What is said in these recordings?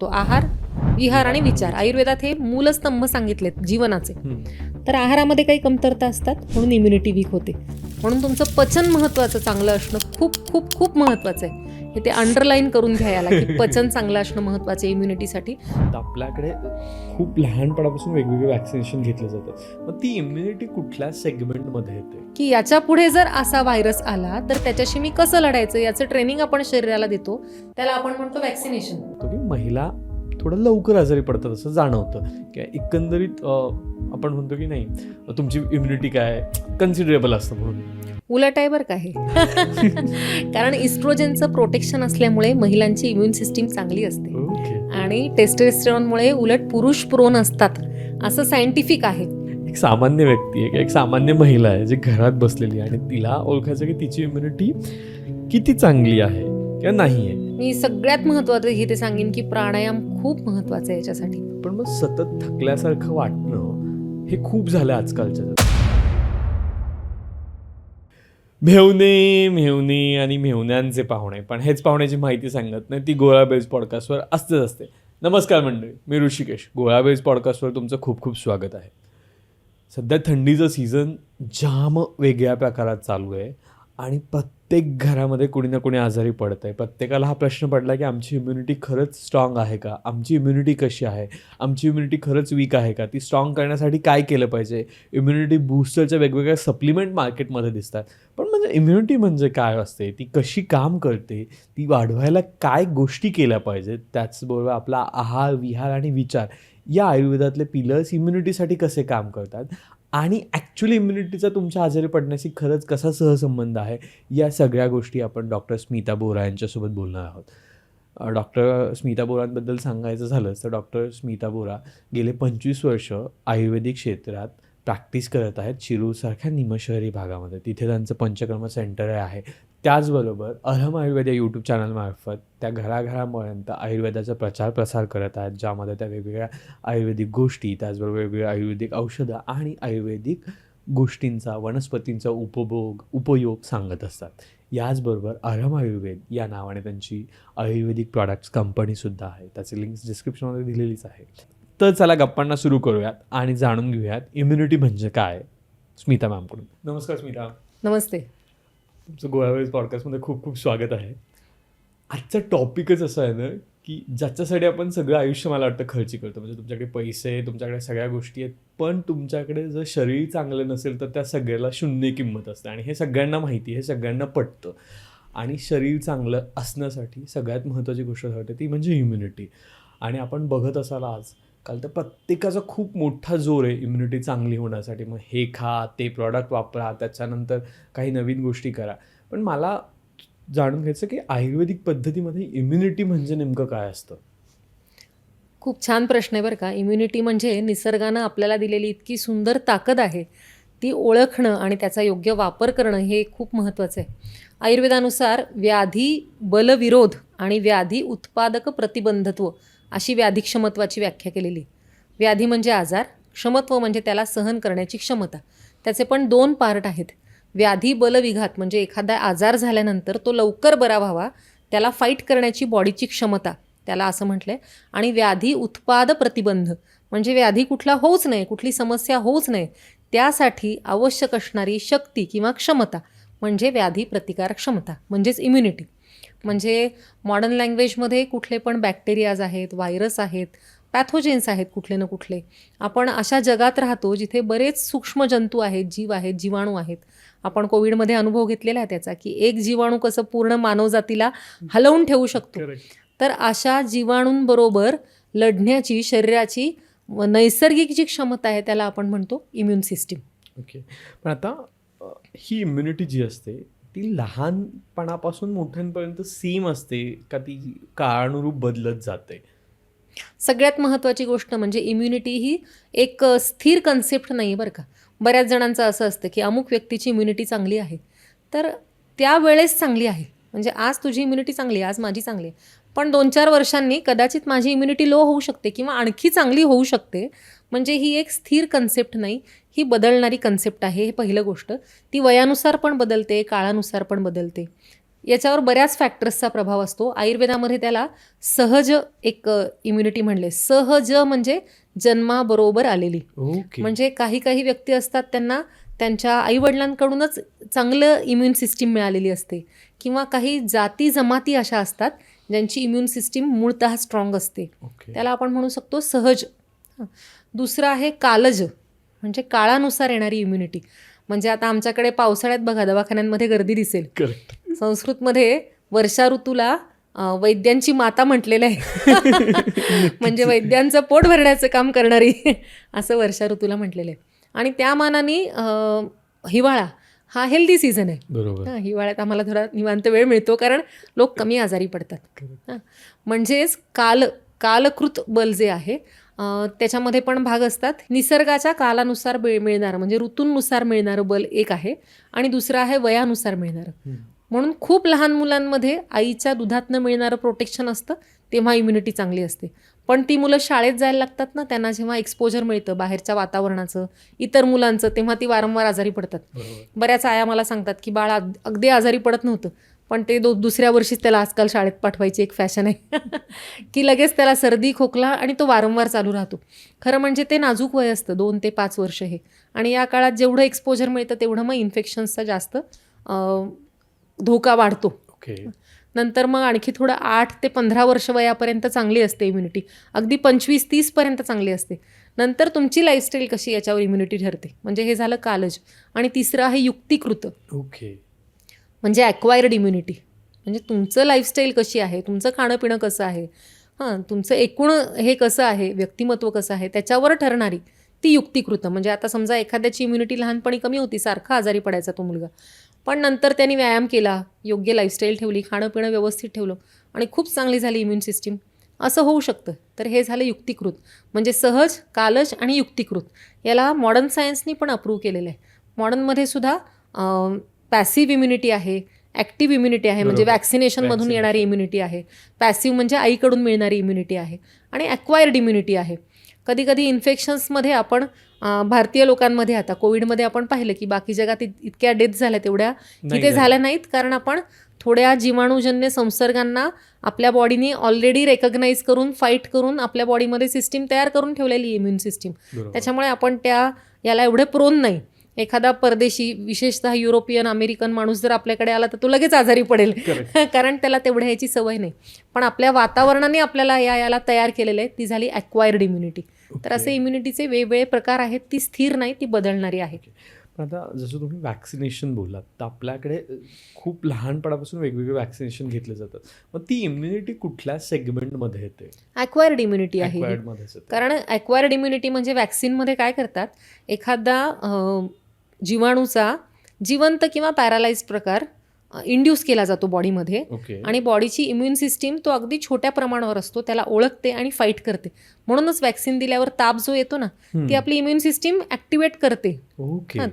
तो आहार, विहार आणि विचार. आयुर्वेदात हे मूलस्तंभ सांगितलेत जीवनाचे. तर आहारामध्ये काही कमतरता असतात म्हणून इम्युनिटी वीक होते. म्हणून तुमचं पचन महत्त्वाचं चांगलं असणं खूप खूप खूप महत्त्वाचं आहे. हे ते अंडरलाईन करून घ्यायला की पचन चांगलं असणं महत्त्वाचं आहे इम्युनिटीसाठी. आपल्याकडे खूप लहानपणापासून वेगवेगळे वॅक्सिनेशन घेतले जातात. मग ती इम्युनिटी कुठल्या सेगमेंटमध्ये येते? की याच्या पुढे जर असा व्हायरस आला तर त्याच्याशी मी कसं लढायचं याचं ट्रेनिंग आपण शरीराला देतो. त्याला आपण म्हणतो वॅक्सिनेशन. की महिला थोडं लवकर आजारी पडतात असं जाणवतं की एकंदरीत आपण म्हणतो की नाही तुमची इम्युनिटी काय कन्सिडरेबल असतं म्हणून. उलट आहे बरं का हे. कारण इस्ट्रोजनचं प्रोटेक्शन असल्यामुळे महिलांची इम्युन सिस्टीम चांगली असते आणि टेस्टोस्टेरॉनमुळे उलट पुरुष प्रोन असतात असं सायंटिफिक आहे. एक सामान्य व्यक्ती आहे, एक सामान्य महिला आहे जी घरात बसलेली आहे आणि तिला ओळखायचं की तिची इम्युनिटी किती चांगली आहे किंवा नाही आहे. मी सगळ्यात महत्त्वाचं हे ते सांगेन की प्राणायाम खूप महत्त्वाचा आहे याच्यासाठी. पण मग सतत थकल्यासारखं वाटणं हे खूप झालं आजकालच्या जगात. मेहुणे आणि मेहुण्यांचे पाहुणे, पण हेच पाहुण्याची माहिती सांगत नाही ती गोळाबेज पॉडकास्टवर असतेच असते. नमस्कार मंडळी, मी ऋषिकेश. गोळाबेज पॉडकास्टवर तुमचं खूप खूप स्वागत आहे. सध्या थंडीचं सीझन जाम वेगळ्या प्रकारात चालू आहे आणि प्रत्येक घरामध्ये कुणी ना कुणी आजारी पडत आहे. प्रत्येकाला हा प्रश्न पडला की आमची इम्युनिटी खरंच स्ट्रॉंग आहे का? आमची इम्युनिटी कशी आहे? आमची इम्युनिटी खरंच वीक आहे का? ती स्ट्रॉंग करण्यासाठी काय केलं पाहिजे? इम्युनिटी बूस्टरच्या वेगवेगळ्या सप्लिमेंट मार्केटमध्ये दिसतात. पण म्हणजे इम्युनिटी म्हणजे काय असते? ती कशी काम करते? ती वाढवायला काय गोष्टी केल्या पाहिजेत? त्याचबरोबर आपला आहार, विहार आणि विचार या आयुर्वेदातले पिलर्स इम्युनिटीसाठी कसे काम करतात आणि ॲक्च्युली इम्युनिटीचा तुमच्या आजारी पडण्याशी खरंच कसा सहसंबंध आहे, या सगळ्या गोष्टी आपण डॉक्टर स्मिता बोरा यांच्यासोबत बोलणार आहोत. डॉक्टर स्मिता बोरांबद्दल सांगायचं झालं तर डॉक्टर स्मिता बोरा गेले 25 वर्ष आयुर्वेदिक क्षेत्रात प्रॅक्टिस करत आहेत शिरूरसारख्या निमशहरी भागामध्ये. तिथे त्यांचं पंचकर्म सेंटर आहे. त्याचबरोबर अहम आयुर्वेद या यूट्यूब चॅनलमार्फत त्या घराघरापर्यंत आयुर्वेदाचा प्रचार प्रसार करत आहेत, ज्यामध्ये त्या वेगवेगळ्या आयुर्वेदिक गोष्टी, त्याचबरोबर वेगवेगळ्या आयुर्वेदिक औषधं आणि आयुर्वेदिक गोष्टींचा, वनस्पतींचा उपयोग सांगत असतात. याचबरोबर अहम आयुर्वेद या नावाने त्यांची आयुर्वेदिक प्रॉडक्ट्स कंपनीसुद्धा आहे. त्याची लिंक्स डिस्क्रिप्शनमध्ये दिलेलीच आहे. तर चला गप्पांना सुरू करूयात आणि जाणून घेऊयात इम्युनिटी म्हणजे काय, स्मिता मॅमकडून. नमस्कार स्मिता. नमस्ते. तुमचं गोळाबेज पॉडकास्टमध्ये खूप खूप स्वागत आहे. आजचा टॉपिकच असं आहे ना की ज्याच्यासाठी आपण सगळं आयुष्य मला वाटतं खर्ची करतो. म्हणजे तुमच्याकडे पैसे, तुमच्याकडे सगळ्या गोष्टी आहेत, पण तुमच्याकडे जर शरीर चांगलं नसेल तर त्या सगळ्याला शून्य किंमत असते आणि हे सगळ्यांना माहिती, हे सगळ्यांना पटतं. आणि शरीर चांगलं असण्यासाठी सगळ्यात महत्त्वाची गोष्ट ठरते ती म्हणजे इम्युनिटी. आणि आपण बघत असाल आजकाल तर प्रत्येकाचा खूप मोठा जोर आहे इम्युनिटी चांगली होण्यासाठी. मग हे खा, ते प्रॉडक्ट वापरा, त्याच्यानंतर काही नवीन गोष्टी करा. पण मला जाणून घ्यायचं की आयुर्वेदिक पद्धतीमध्ये इम्युनिटी म्हणजे नेमकं काय असतं? खूप छान प्रश्न आहे बरं का. इम्युनिटी म्हणजे निसर्गानं आपल्याला दिलेली इतकी सुंदर ताकद आहे, ती ओळखणं आणि त्याचा योग्य वापर करणं हे खूप महत्त्वाचं आहे. आयुर्वेदानुसार व्याधी बलविरोध आणि व्याधी उत्पादक प्रतिबंधत्व अशी व्याधी क्षमत्वाची व्याख्या केलेली. व्याधी म्हणजे आजार, क्षमत्व म्हणजे त्याला सहन करण्याची क्षमता. त्याचे पण 2 पार्ट आहेत. व्याधी बलविघात म्हणजे एखादा आजार झाल्यानंतर तो लवकर बरा व्हावा, त्याला फाईट करण्याची बॉडीची क्षमता, त्याला असं म्हटलं आहे. आणि व्याधी उत्पाद प्रतिबंध म्हणजे व्याधी कुठला होऊच नये, कुठली समस्या होऊच नये, त्यासाठी आवश्यक असणारी शक्ती किंवा क्षमता म्हणजे व्याधी प्रतिकार क्षमता म्हणजेच इम्युनिटी. म्हणजे मॉडर्न लँग्वेजमध्ये कुठले पण बॅक्टेरियाज आहेत, व्हायरस आहेत, पॅथोजेन्स आहेत कुठले ना कुठले. आपण अशा जगात राहतो जिथे बरेच सूक्ष्म जंतू आहेत, जीव आहेत, जीवाणू आहेत. आपण कोविडमध्ये अनुभव घेतलेला आहे त्याचा की एक जीवाणू कसं पूर्ण मानवजातीला हलवून ठेवू शकतो. तर अशा जीवाणूंबरोबर लढण्याची शरीराची नैसर्गिक जी क्षमता आहे त्याला आपण म्हणतो इम्युन सिस्टीम. ओके. पण आता ही इम्युनिटी जी असते ती लहानपणापासून मोठ्यांपर्यंत सेम असते का ती काळानुरूप बदलत जाते? सगळ्यात महत्त्वाची गोष्ट म्हणजे इम्युनिटी ही एक स्थिर कन्सेप्ट नाही बरं का. बऱ्याच जणांचं असं असतं की अमुक व्यक्तीची इम्युनिटी चांगली आहे तर त्यावेळेस चांगली आहे. म्हणजे आज तुझी इम्युनिटी चांगली आहे, आज माझी चांगली आहे, पण 2-4 वर्षांनी कदाचित माझी इम्युनिटी लो होऊ शकते किंवा आणखी चांगली होऊ शकते. म्हणजे ही एक स्थिर कन्सेप्ट नाही, ही बदलणारी कन्सेप्ट आहे. हे पहिलं गोष्ट. ती वयानुसार पण बदलते, काळानुसार पण बदलते. याच्यावर बऱ्याच फॅक्टर्सचा प्रभाव असतो. आयुर्वेदामध्ये त्याला सहज एक इम्युनिटी म्हणले. सहज म्हणजे जन्माबरोबर आलेली. ओके. म्हणजे काही काही व्यक्ती असतात त्यांना त्यांच्या आईवडिलांकडूनच चांगलं इम्युन सिस्टीम मिळालेली असते, किंवा काही जाती जमाती अशा असतात ज्यांची इम्युन सिस्टीम मूळतः स्ट्रॉंग असते. ओके. त्याला आपण म्हणू शकतो सहज. दुसरं आहे कालज, म्हणजे काळानुसार येणारी इम्युनिटी. म्हणजे आता आमच्याकडे पावसाळ्यात बघा दवाखान्यांमध्ये गर्दी दिसेल. करेक्ट. संस्कृतमध्ये वर्षा ऋतूला वैद्यांची माता म्हटलेलं आहे. म्हणजे वैद्यांचं पोट भरण्याचं काम करणारी असं वर्षा ऋतूला म्हटलेलं आहे. आणि त्या मानाने हिवाळा हा हेल्दी सीझन आहे. बरोबर. हिवाळ्यात आम्हाला थोडा निवांत वेळ मिळतो, कारण लोक कमी आजारी पडतात. म्हणजेच कालकृत बल जे आहे त्याच्यामध्ये पण भाग असतात. निसर्गाच्या कालानुसार मिळणारं म्हणजे ऋतूंनुसार मिळणारं बल एक आहे, आणि दुसरं आहे वयानुसार मिळणारं. म्हणून खूप लहान मुलांमध्ये आईच्या दुधातनं मिळणारं प्रोटेक्शन असतं, तेव्हा इम्युनिटी चांगली असते. पण ती मुलं शाळेत जायला लागतात ना, त्यांना जेव्हा एक्सपोजर मिळतं बाहेरच्या वातावरणाचं, इतर मुलांचं, तेव्हा ती वारंवार आजारी पडतात. बऱ्याच आया मला सांगतात की बाळ अगदी आजारी पडत नव्हतं, पण ते दुसऱ्या वर्षीच त्याला आजकाल शाळेत पाठवायची एक फॅशन आहे की लगेच त्याला सर्दी खोकला आणि तो वारंवार चालू राहतो. खरं म्हणजे ते नाजूक वय असतं 2 ते 5 वर्ष हे, आणि या काळात जेवढं एक्सपोजर मिळतं तेवढं मग इन्फेक्शन्सचा जास्त धोका वाढतो. ओके. नंतर मग आणखी थोडं 8 ते 15 वर्ष वयापर्यंत चांगली असते इम्युनिटी, अगदी 25-30 पर्यंत चांगली असते. नंतर तुमची लाईफस्टाईल कशी याच्यावर इम्युनिटी ठरते. म्हणजे हे झालं कालज. आणि तिसरं आहे युक्तिकृत. ओके. म्हणजे ॲक्वायर्ड इम्युनिटी. म्हणजे तुमचं लाईफस्टाईल कशी आहे, तुमचं खाणं पिणं कसं आहे, तुमचं एकूण हे कसं आहे, व्यक्तिमत्व कसं आहे, त्याच्यावर ठरणारी ती युक्तिकृत. म्हणजे आता समजा एखाद्याची इम्युनिटी लहानपणी कमी होती, सारखा आजारी पडायचा तो मुलगा, पण नंतर त्यांनी व्यायाम केला, योग्य लाईफस्टाईल ठेवली, खाणं पिणं व्यवस्थित ठेवलं आणि खूप चांगली झाली इम्युन सिस्टीम, असं होऊ शकतं. तर हे झालं युक्तिकृत. म्हणजे सहज, कालज आणि युक्तिकृत. याला मॉडर्न सायन्सनी पण अप्रूव्ह केलेलं आहे. मॉडर्नमध्ये सुद्धा पॅसिव्ह इम्युनिटी आहे, ॲक्टिव्ह इम्युनिटी आहे, म्हणजे वॅक्सिनेशनमधून येणारी इम्युनिटी आहे. पॅसिव्ह म्हणजे आईकडून मिळणारी इम्युनिटी आहे, आणि ॲक्वायर्ड इम्युनिटी आहे. कधी कधी इन्फेक्शन्समध्ये आपण भारतीय लोकांमध्ये आता कोविडमध्ये आपण पाहिलं की बाकी जगात इतक्या डेथ झाल्या तेवढ्या तिथे झाल्या नाहीत, कारण आपण थोड्या जीवाणूजन्य संसर्गांना आपल्या बॉडीने ऑलरेडी रेकग्नाईज करून, फाईट करून आपल्या बॉडीमध्ये सिस्टीम तयार करून ठेवलेली इम्युन सिस्टीम. त्याच्यामुळे आपण याला एवढे प्रोन नाही. एखादा परदेशी, विशेषतः युरोपियन, अमेरिकन माणूस जर आपल्याकडे आला तर तो लगेच आजारी पडेल कारण त्याला तेवढ्या ह्याची सवय नाही. पण आपल्या वातावरणाने आपल्याला याला तयार केलेलं आहे, ती झाली ॲक्वायर्ड इम्युनिटी. तर असे इम्युनिटीचे वेगवेगळे प्रकार आहेत. ती स्थिर नाही, ती बदलणारी आहे. पण आता जसं तुम्ही वॅक्सिनेशन बोललात, तर आपल्याकडे खूप लहानपणापासून वेगवेगळे वॅक्सिनेशन घेतले जातात. मग ती इम्युनिटी कुठल्या सेगमेंटमध्ये येते? ॲक्वायर्ड इम्युनिटी आहे. कारण ॲक्वायर्ड इम्युनिटी म्हणजे वॅक्सिनमध्ये काय करतात, एखादा जीवाणूचा जिवंत किंवा पॅरालाइज प्रकार इंड्यूस केला जातो बॉडीमध्ये, आणि बॉडीची इम्युन सिस्टीम तो अगदी छोट्या प्रमाणावर असतो, त्याला ओळखते आणि फाईट करते. म्हणूनच वॅक्सिन दिल्यावर ताप जो येतो ना, ती आपली इम्युन सिस्टीम ॲक्टिवेट करते.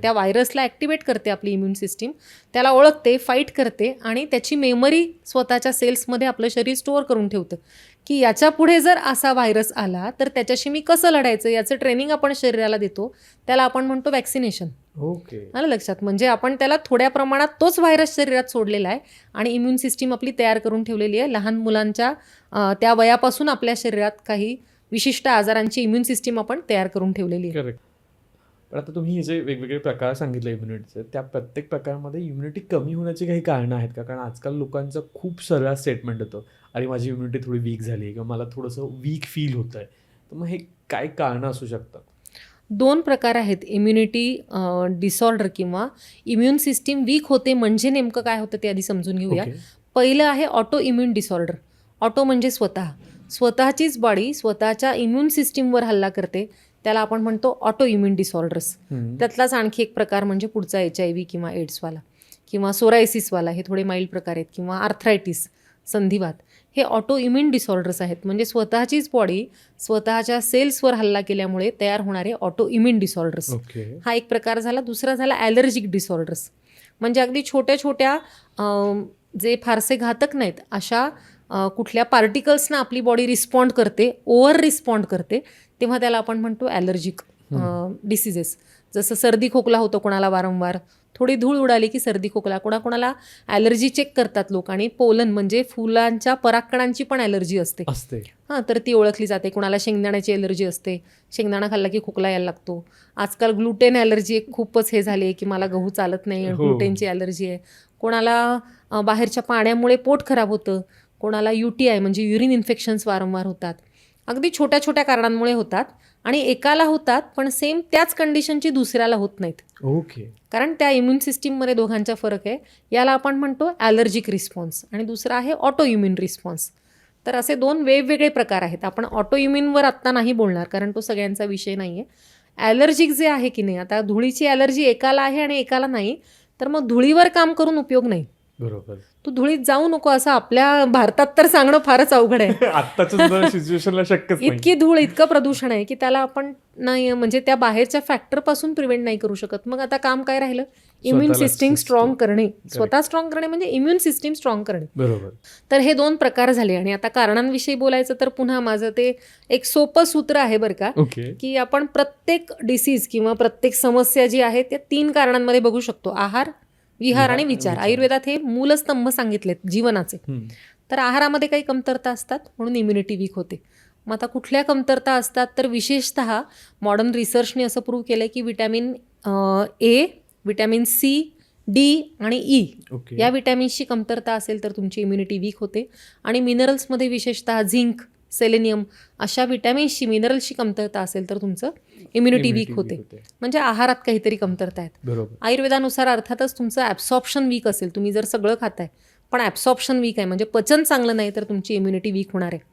त्या व्हायरसला ॲक्टिवेट करते आपली इम्युन सिस्टीम, त्याला ओळखते, फाईट करते, आणि त्याची मेमरी स्वतःच्या सेल्समध्ये आपलं शरीर स्टोअर करून ठेवतं की याच्या पुढे जर असा व्हायरस आला तर त्याच्याशी मी कसं लढायचं, याचं ट्रेनिंग आपण शरीराला देतो. त्याला आपण म्हणतो वॅक्सिनेशन. आलं लक्षात? म्हणजे आपण त्याला थोड्या प्रमाणात तोच व्हायरस शरीरात सोडलेला आहे आणि इम्युन सिस्टीम आपली तयार करून ठेवलेली आहे. लहान मुलांच्या त्या वयापासून आपल्या शरीरात काही विशिष्ट आजारांची इम्युन सिस्टीम आपण तयार करून ठेवलेली आहे. पण आता तुम्ही हे जे वेगवेगळे प्रकार सांगितले इम्युनिटीचे, त्या प्रत्येक प्रकारामध्ये इम्युनिटी कमी होण्याची काही कारणं आहेत का? कारण आजकाल लोकांचं खूप सर्व स्टेटमेंट होतं, अरे माझी इम्युनिटी थोडी वीक झाली आहे किंवा मला थोडंसं वीक फील होतं आहे. तर मग हे काय कारणं असू शकतात? 2 प्रकार आहेत इम्युनिटी डिसऑर्डर किंवा इम्युन सिस्टीम वीक होते म्हणजे नेमकं काय होतं ते आधी समजून घेऊया. पहिलं आहे ऑटो इम्युन डिसऑर्डर. ऑटो म्हणजे स्वतःचीच बॉडी स्वतःच्या इम्युन सिस्टीमवर हल्ला करते, त्याला आपण म्हणतो ऑटो इम्युन डिसऑर्डर्स. त्यातलाच आणखी एक प्रकार म्हणजे पुढचा HIV किंवा एड्सवाला किंवा सोरायसिसवाला, हे थोडे माइल्ड प्रकार आहेत, किंवा आर्थरायटिस, संधिवात, हे ऑटो इम्युन डिसऑर्डर्स आहेत. म्हणजे स्वतःचीच बॉडी स्वतःच्या सेल्सवर हल्ला केल्यामुळे तयार होणारे ऑटो इम्युन डिसऑर्डर्स, हा एक प्रकार झाला. दुसरा झाला ॲलर्जिक डिसऑर्डर्स. म्हणजे अगदी छोट्या छोट्या जे फारसे घातक नाहीत अशा कुठल्या पार्टिकल्सना आपली बॉडी रिस्पॉन्ड करते, ओव्हर रिस्पॉन्ड करते, तेव्हा त्याला आपण म्हणतो ॲलर्जिक डिसिजेस. जसं सर्दी खोकला होतो कोणाला वारंवार, थोडी धूळ उडाली की सर्दी खोकला, कोणाकोणाला ॲलर्जी चेक करतात लोक आणि पोलन म्हणजे फुलांच्या परागकणांची पण ॲलर्जी असते. हां, तर ती ओळखली जाते. कोणाला शेंगदाण्याची ॲलर्जी असते, शेंगदाणा खाल्ला की खोकला यायला लागतो. आजकाल ग्लुटेन ॲलर्जी एक खूपच हे झाली आहे की मला गहू चालत नाही, ग्लुटेनची ॲलर्जी आहे. कोणाला बाहेरच्या पाण्यामुळे पोट खराब होतं, कोणाला UTI म्हणजे युरिन इन्फेक्शन्स वारंवार होतात. अगदी छोट्या छोट्या कारणांमुळे होतात आणि एकाला होतात पण सेम त्याच कंडिशनची दुसऱ्याला होत नाहीत. ओके. कारण त्या इम्युन सिस्टीममध्ये दोघांचा फरक आहे. याला आपण म्हणतो ॲलर्जिक रिस्पॉन्स आणि दुसरा आहे ऑटो इम्युन रिस्पॉन्स. तर असे 2 वेगवेगळे प्रकार आहेत. आपण ऑटो इम्युनवर आत्ता नाही बोलणार कारण तो सगळ्यांचा विषय नाही आहे. ॲलर्जिक जे आहे की नाही, आता धुळीची ॲलर्जी एकाला आहे आणि एकाला नाही, तर मग धुळीवर काम करून उपयोग नाही. बरोबर. तू धुळीत जाऊ नको असं आपल्या भारतात तर सांगणं फारच अवघड आहे. आत्ताच्या सिच्युएशनला शक्यच नाही. इतकी धूळ, इतकं प्रदूषण आहे की त्याला आपण नाही म्हणजे त्या बाहेरच्या फॅक्टरपासून प्रिव्हेंट नाही करू शकत. मग आता काम काय राहिलं? इम्युन सिस्टीम स्ट्रॉंग करणे. स्वतः स्ट्रॉंग करणे म्हणजे इम्युन सिस्टीम स्ट्रॉंग करणे. बरोबर. तर हे 2 प्रकार झाले. आणि आता कारणांविषयी बोलायचं तर पुन्हा माझं ते एक सोपं सूत्र आहे बरं का, की आपण प्रत्येक डिसीज किंवा प्रत्येक समस्या जी आहे त्या 3 कारणांमध्ये बघू शकतो: आहार, विहार आणि विचार. आयुर्वेदात हे मूलस्तंभ सांगितलेत जीवनाचे. तर आहारामध्ये काही कमतरता असतात म्हणून इम्युनिटी वीक होते. मग आता कुठल्या कमतरता असतात तर विशेषतः मॉडर्न रिसर्चने असं प्रूव्ह केलं की vitamin A, vitamin C, D आणि E या विटॅमिन्सची कमतरता असेल तर तुमची इम्युनिटी वीक होते. आणि मिनरल्समध्ये विशेषतः झिंक, सेलेनियम अशा विटॅमिन्सची, मिनरल्सची कमतरता असेल तर तुमचं इम्युनिटी वीक होते. म्हणजे आहारात काहीतरी कमतरता आहेत. आयुर्वेदानुसार अर्थातच तुमचं ॲब्सॉर्प्शन वीक असेल. तुम्ही जर सगळं खाताय पण ॲब्सॉर्प्शन वीक आहे म्हणजे पचन चांगलं नाही तर तुमची इम्युनिटी वीक होणार आहे.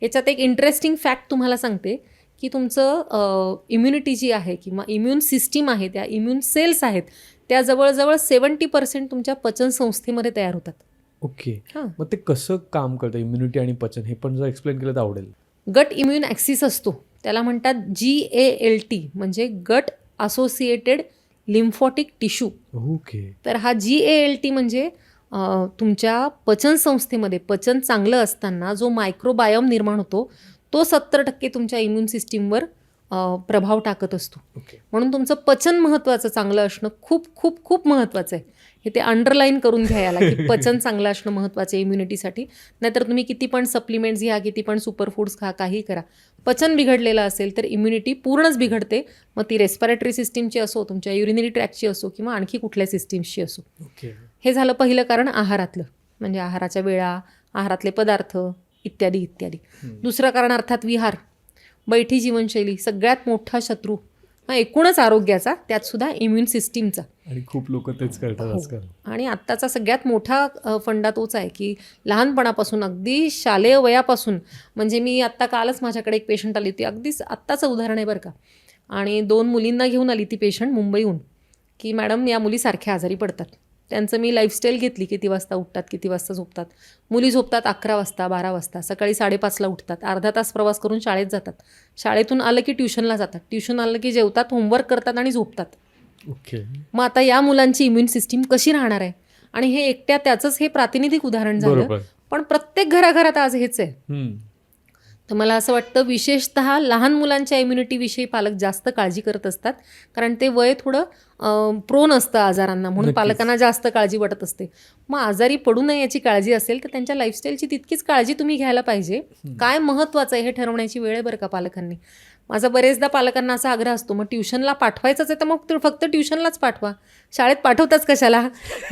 याच्यात एक इंटरेस्टिंग फॅक्ट तुम्हाला सांगते की तुमचं इम्युनिटी जी आहे किंवा इम्युन सिस्टीम आहे, त्या इम्युन सेल्स आहेत त्या जवळजवळ 70% तुमच्या पचन संस्थेमध्ये तयार होतात. ओके. मग ते कसं काम करतं इम्युनिटी आणि पचन, हे पण जर एक्सप्लेन केलं तर आवडेल. गट इम्युन ॲक्सिस असतो, त्याला म्हणतात GALT म्हणजे गट असोसिएटेड लिम्फॉटिक टिश्यू. ओके. तर हा GALT म्हणजे तुमच्या पचन संस्थेमध्ये पचन चांगलं असताना जो मायक्रोबायोम निर्माण होतो तो 70% तुमच्या इम्युन सिस्टीमवर प्रभाव टाकत असतो. म्हणून तुमचं पचन महत्त्वाचं चांगलं असणं खूप खूप खूप महत्त्वाचं आहे. हे ते अंडरलाईन करून घ्यायला की पचन चांगलं असणं महत्त्वाचं आहे इम्युनिटीसाठी. नाहीतर तुम्ही किती पण सप्लिमेंट्स घ्या, किती पण सुपरफूड्स खा, काही करा, पचन बिघडलेलं असेल तर इम्युनिटी पूर्णच बिघडते. मग ती रेस्पिरेटरी सिस्टीमची असो, तुमच्या युरिनरी ट्रॅकची असो किंवा आणखी कुठल्या सिस्टीम्सची असो. हे झालं पहिलं कारण आहारातलं, म्हणजे आहाराच्या वेळा, आहारातले पदार्थ इत्यादी इत्यादी. दुसरं कारण अर्थात विहार, बैठी जीवनशैली, सगळ्यात मोठा शत्रू एकूणच आरोग्याचा, त्यात सुद्धा इम्युन सिस्टीमचा. आणि खूप लोक तेच करतात आजकाल. आणि आत्ताचा सगळ्यात मोठा फंडा तोच आहे की लहानपणापासून अगदी शालेय वयापासून, म्हणजे मी आत्ता कालच माझ्याकडे एक पेशंट आली होती, अगदीच आत्ताचं उदाहरण आहे बरं का. आणि 2 मुलींना घेऊन आली ती पेशंट मुंबईहून की मॅडम या मुली सारख्या आजारी पडतात. त्यांचं मी लाईफस्टाईल घेतली, किती वाजता उठतात, किती वाजता झोपतात. मुली झोपतात 11 वाजता, 12 वाजता, सकाळी 5:30ला उठतात, अर्धा तास प्रवास करून शाळेत जातात, शाळेतून आलं की ट्युशनला जातात, ट्युशन आलं की जेवतात, होमवर्क करतात आणि झोपतात. ओके. मग आता या मुलांची इम्युन सिस्टीम कशी राहणार आहे? आणि हे एकट्या त्याचंच हे प्रातिनिधिक उदाहरण झालं, पण प्रत्येक घराघरात आज हेच आहे. तर मला असं वाटतं विशेषतः लहान मुलांच्या इम्युनिटीविषयी पालक जास्त काळजी करत असतात, कारण ते वय थोडं प्रोन असतं आजारांना, म्हणून पालकांना जास्त काळजी वाटत असते. मग आजारी पडू नये याची काळजी असेल तर त्यांच्या लाईफस्टाईलची तितकीच काळजी तुम्ही घ्यायला पाहिजे. काय महत्त्वाचं आहे हे ठरवण्याची वेळ आहे बरं का पालकांनी. माझा बरेचदा पालकांना असा आग्रह असतो, मग ट्युशनला पाठवायचंच आहे तर मग फक्त ट्युशनलाच पाठवा, शाळेत पाठवताच कशाला?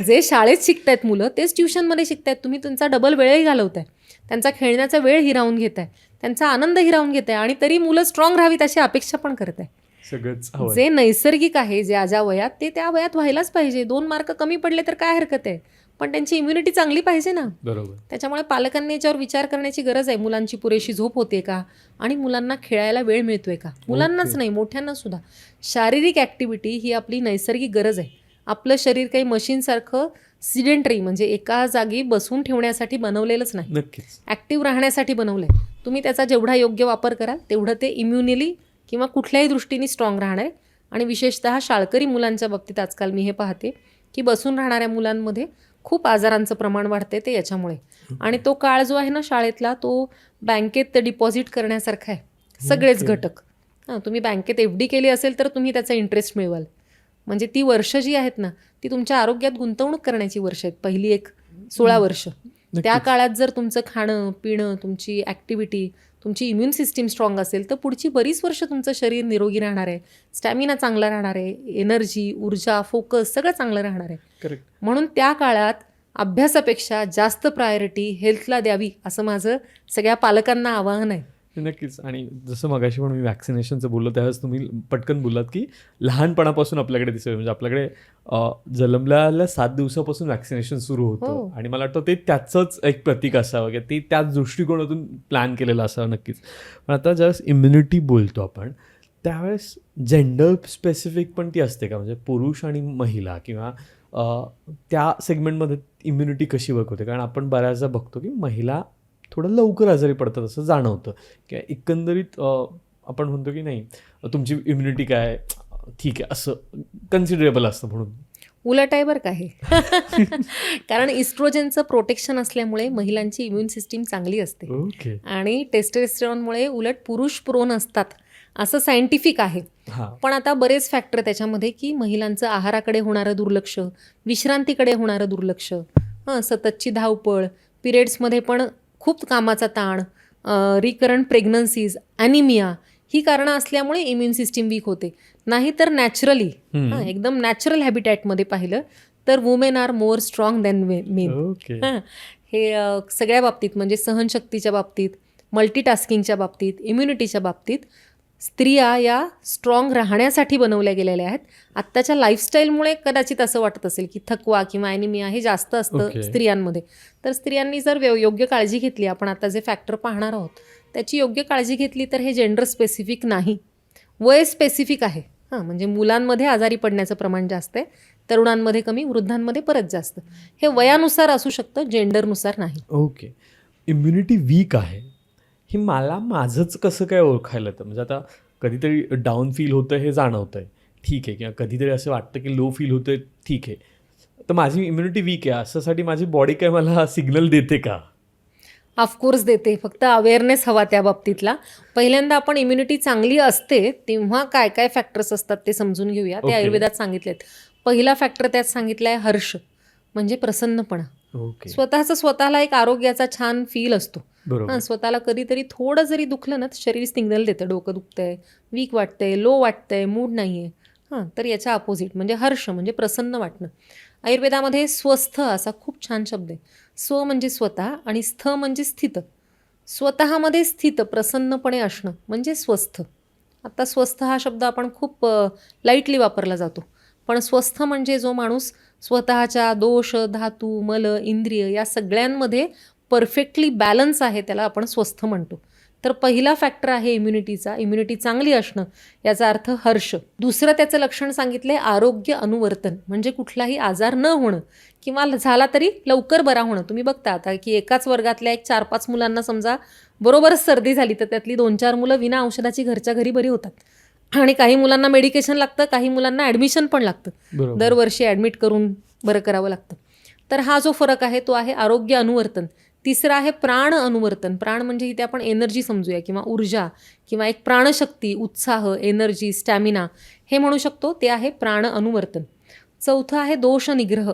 जे शाळेत शिकतायत मुलं तेच ट्युशनमध्ये शिकतायत. तुम्ही तुमचा डबल वेळही घालवताय, त्यांचा खेळण्याचा वेळ हिरावून घेताय, त्यांचा आनंद हिरावून घेताय, आणि तरी मुलं स्ट्रॉंग राहावीत अशी अपेक्षा पण करताय. सगळंच जे नैसर्गिक आहे, ज्या वयात ते त्या वयात व्हायलाच पाहिजे. 2 मार्क कमी पडले तर काय हरकत आहे, पण त्यांची इम्युनिटी चांगली पाहिजे ना. बरोबर. त्याच्यामुळे पालकांनी याच्यावर विचार करण्याची गरज आहे. मुलांची पुरेशी झोप होते का, आणि मुलांना खेळायला वेळ मिळतोय का? मुलांनाच नाही, मोठ्यांना सुद्धा. शारीरिक ॲक्टिव्हिटी ही आपली नैसर्गिक गरज आहे. आपलं शरीर काही मशीनसारखं सिडेंटरी म्हणजे एका जागी बसून ठेवण्यासाठी बनवलेलंच नाही, नक्कीच ॲक्टिव्ह राहण्यासाठी बनवलं आहे. तुम्ही त्याचा जेवढा योग्य वापर कराल तेवढं ते इम्युनिली किंवा कुठल्याही दृष्टीने स्ट्रॉंग राहणार आहे. आणि विशेषतः शाळकरी मुलांच्या बाबतीत आजकाल मी हे पाहते की बसून राहणाऱ्या मुलांमध्ये खूप आजारांचं प्रमाण वाढते ते याच्यामुळे. आणि तो काळ जो आहे ना शाळेतला, तो बँकेत डिपॉझिट करण्यासारखा आहे. सगळेच घटक तुम्ही बँकेत FD केली असेल तर तुम्ही त्याचा इंटरेस्ट मिळवाल. म्हणजे ती वर्ष जी आहेत ना ती तुमच्या आरोग्यात गुंतवणूक करण्याची वर्ष आहेत, पहिली एक 16 वर्ष. त्या काळात जर तुमचं खाणं पिणं, तुमची ॲक्टिव्हिटी, तुमची इम्युन सिस्टीम स्ट्रॉंग असेल तर पुढची बरीच वर्ष तुमचं शरीर निरोगी राहणार आहे, स्टॅमिना चांगला राहणार आहे, एनर्जी, ऊर्जा, फोकस सगळं चांगलं राहणार आहे. करेक्ट. म्हणून त्या काळात अभ्यासापेक्षा जास्त प्रायोरिटी हेल्थला द्यावी असं माझं सगळ्या पालकांना आवाहन आहे. नक्कीच. आणि जसं मगाशी पण मी वॅक्सिनेशनचं बोललो त्यावेळेस तुम्ही पटकन बोललात की लहानपणापासून आपल्याकडे दिसेल, म्हणजे आपल्याकडे जन्मल्याला 7 दिवसापासून वॅक्सिनेशन सुरू होतं. आणि मला वाटतं ते त्याचंच एक प्रतीक असावं की ते त्याच दृष्टिकोनातून प्लॅन केलेलं असावं. नक्कीच. पण आता ज्यावेळेस इम्युनिटी बोलतो आपण त्यावेळेस जेंडर स्पेसिफिक पण ती असते का, म्हणजे पुरुष आणि महिला किंवा त्या सेगमेंटमध्ये इम्युनिटी कशी वर्क होते? कारण आपण बऱ्याचदा बघतो की महिला थोडं लवकर आजारी पडतात असं जाणवतं, किंवा एकंदरीत आपण म्हणतो की नाही तुमची इम्युनिटी काय ठीक आहे असं कन्सिडरेबल असतं. म्हणून उलट आहे बरं का हे. कारण इस्ट्रोजनचं प्रोटेक्शन असल्यामुळे महिलांची इम्युन सिस्टीम चांगली असते. ओके. आणि टेस्टोस्टेरॉनमुळे उलट पुरुष प्रोन असतात असं सायंटिफिक आहे. पण आता बरेच फॅक्टर त्याच्यामध्ये की महिलांचं आहाराकडे होणारं दुर्लक्ष, विश्रांतीकडे होणारं दुर्लक्ष, सततची धावपळ, पिरियड्समध्ये पण खूप कामाचा ताण, रिकरंट प्रेग्नन्सीज, ॲनिमिया ही कारणं असल्यामुळे इम्युन सिस्टीम वीक होते. नाहीतर नॅचरली एकदम नॅचरल हॅबिटॅटमध्ये पाहिलं तर women are more strong than main. हे सगळ्या बाबतीत, म्हणजे सहनशक्तीच्या बाबतीत, मल्टीटास्किंगच्या बाबतीत, इम्युनिटीच्या बाबतीत स्त्रिया या स्ट्रॉंग राहण्यासाठी बनवल्या गेलेल्या आहेत. आत्ताच्या लाईफस्टाईलमुळे कदाचित असं वाटत असेल की थकवा किंवा ॲनिमिया हे जास्त असतं स्त्रियांमध्ये. तर स्त्रियांनी जर योग्य काळजी घेतली, आपण आता जे फॅक्टर पाहणार आहोत त्याची योग्य काळजी घेतली तर हे जेंडर स्पेसिफिक नाही, वय स्पेसिफिक आहे. म्हणजे मुलांमध्ये आजारी पडण्याचं प्रमाण जास्त आहे, तरुणांमध्ये कमी, वृद्धांमध्ये परत जास्त. हे वयानुसार असू शकतं, जेंडरनुसार नाही. ओके. इम्युनिटी वीक आहे हे मला माझंच कसं काय ओळखायला येतं? म्हणजे आता कधीतरी डाऊन फील होतं हे जाणवतं आहे, ठीक आहे, किंवा कधीतरी असं वाटतं की लो फील होतं आहे, ठीक आहे. तर माझी इम्युनिटी वीक आहे अशासाठी माझी बॉडी काय मला सिग्नल देते का? ऑफकोर्स देते, फक्त अवेअरनेस हवा त्या बाबतीतला. पहिल्यांदा आपण इम्युनिटी चांगली असते तेव्हा काय काय फॅक्टर्स असतात ते समजून घेऊया. ते आयुर्वेदात सांगितलेत. पहिला फॅक्टर त्यात सांगितला आहे हर्ष, म्हणजे प्रसन्नपणा. स्वतःला एक आरोग्याचा छान फील असतो. स्वतःला कधीतरी थोडं जरी दुखलं ना तर शरीर सिग्नल देतं, डोकं दुखतंय, वीक वाटतंय, लो वाटतंय, मूड नाही आहे. तर याच्या अपोजिट म्हणजे हर्ष, म्हणजे प्रसन्न वाटणं. आयुर्वेदामध्ये स्वस्थ असा खूप छान शब्द आहे. स्व म्हणजे स्वतः आणि स्थ म्हणजे स्थित. स्वतःमध्ये स्थित प्रसन्नपणे असणं म्हणजे स्वस्थ. आता स्वस्थ हा शब्द आपण खूप लाईटली वापरला जातो, पण स्वस्थ म्हणजे जो माणूस स्वतःच्या दोष, धातू, मल, इंद्रिय या सगळ्यांमध्ये परफेक्टली बॅलन्स आहे त्याला आपण स्वस्थ म्हणतो. तर पहिला फॅक्टर आहे इम्युनिटीचा, इम्युनिटी चांगली असणं, याचा अर्थ हर्ष. दुसरं त्याचं लक्षण सांगितलं आहे आरोग्य अनुवर्तन, म्हणजे कुठलाही आजार न होणं किंवा झाला तरी लवकर बरा होणं. तुम्ही बघता आता की एकाच वर्गातल्या 4-5 मुलांना समजा बरोबरच सर्दी झाली तर त्यातली 2-4 मुलं विना औषधाची घरच्या घरी बरी होतात. आणि काही मुलांना मेडिकेशन लागतं, काही मुलांना ॲडमिशन पण लागतं, दरवर्षी ॲडमिट करून बरं करावं लागतं. तर हा जो फरक आहे तो आहे आरोग्य अनुवर्तन. तिसरं आहे प्राण अनुवर्तन. प्राण म्हणजे इथे आपण एनर्जी समजूया किंवा ऊर्जा किंवा एक प्राणशक्ती, उत्साह, एनर्जी, स्टॅमिना हे म्हणू शकतो, ते आहे प्राण अनुवर्तन. चौथं आहे दोष निग्रह.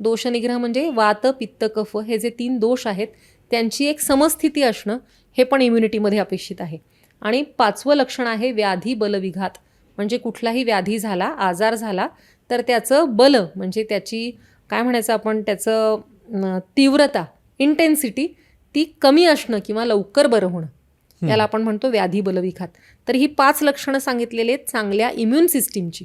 दोष निग्रह म्हणजे वात, पित्त, कफ हे जे 3 दोष आहेत त्यांची एक समस्थिती असणं, हे पण इम्युनिटीमध्ये अपेक्षित आहे. आणि 5वं लक्षण आहे व्याधी बलविघात, म्हणजे कुठलाही व्याधी झाला, आजार झाला तर त्याचं बल म्हणजे त्याची काय म्हणायचं आपण, त्याचं तीव्रता, इंटेन्सिटी ती कमी असणं किंवा लवकर बरं होणं, याला आपण म्हणतो व्याधी बलविघात. तर ही 5 लक्षणं सांगितलेली आहेत चांगल्या इम्युन सिस्टीमची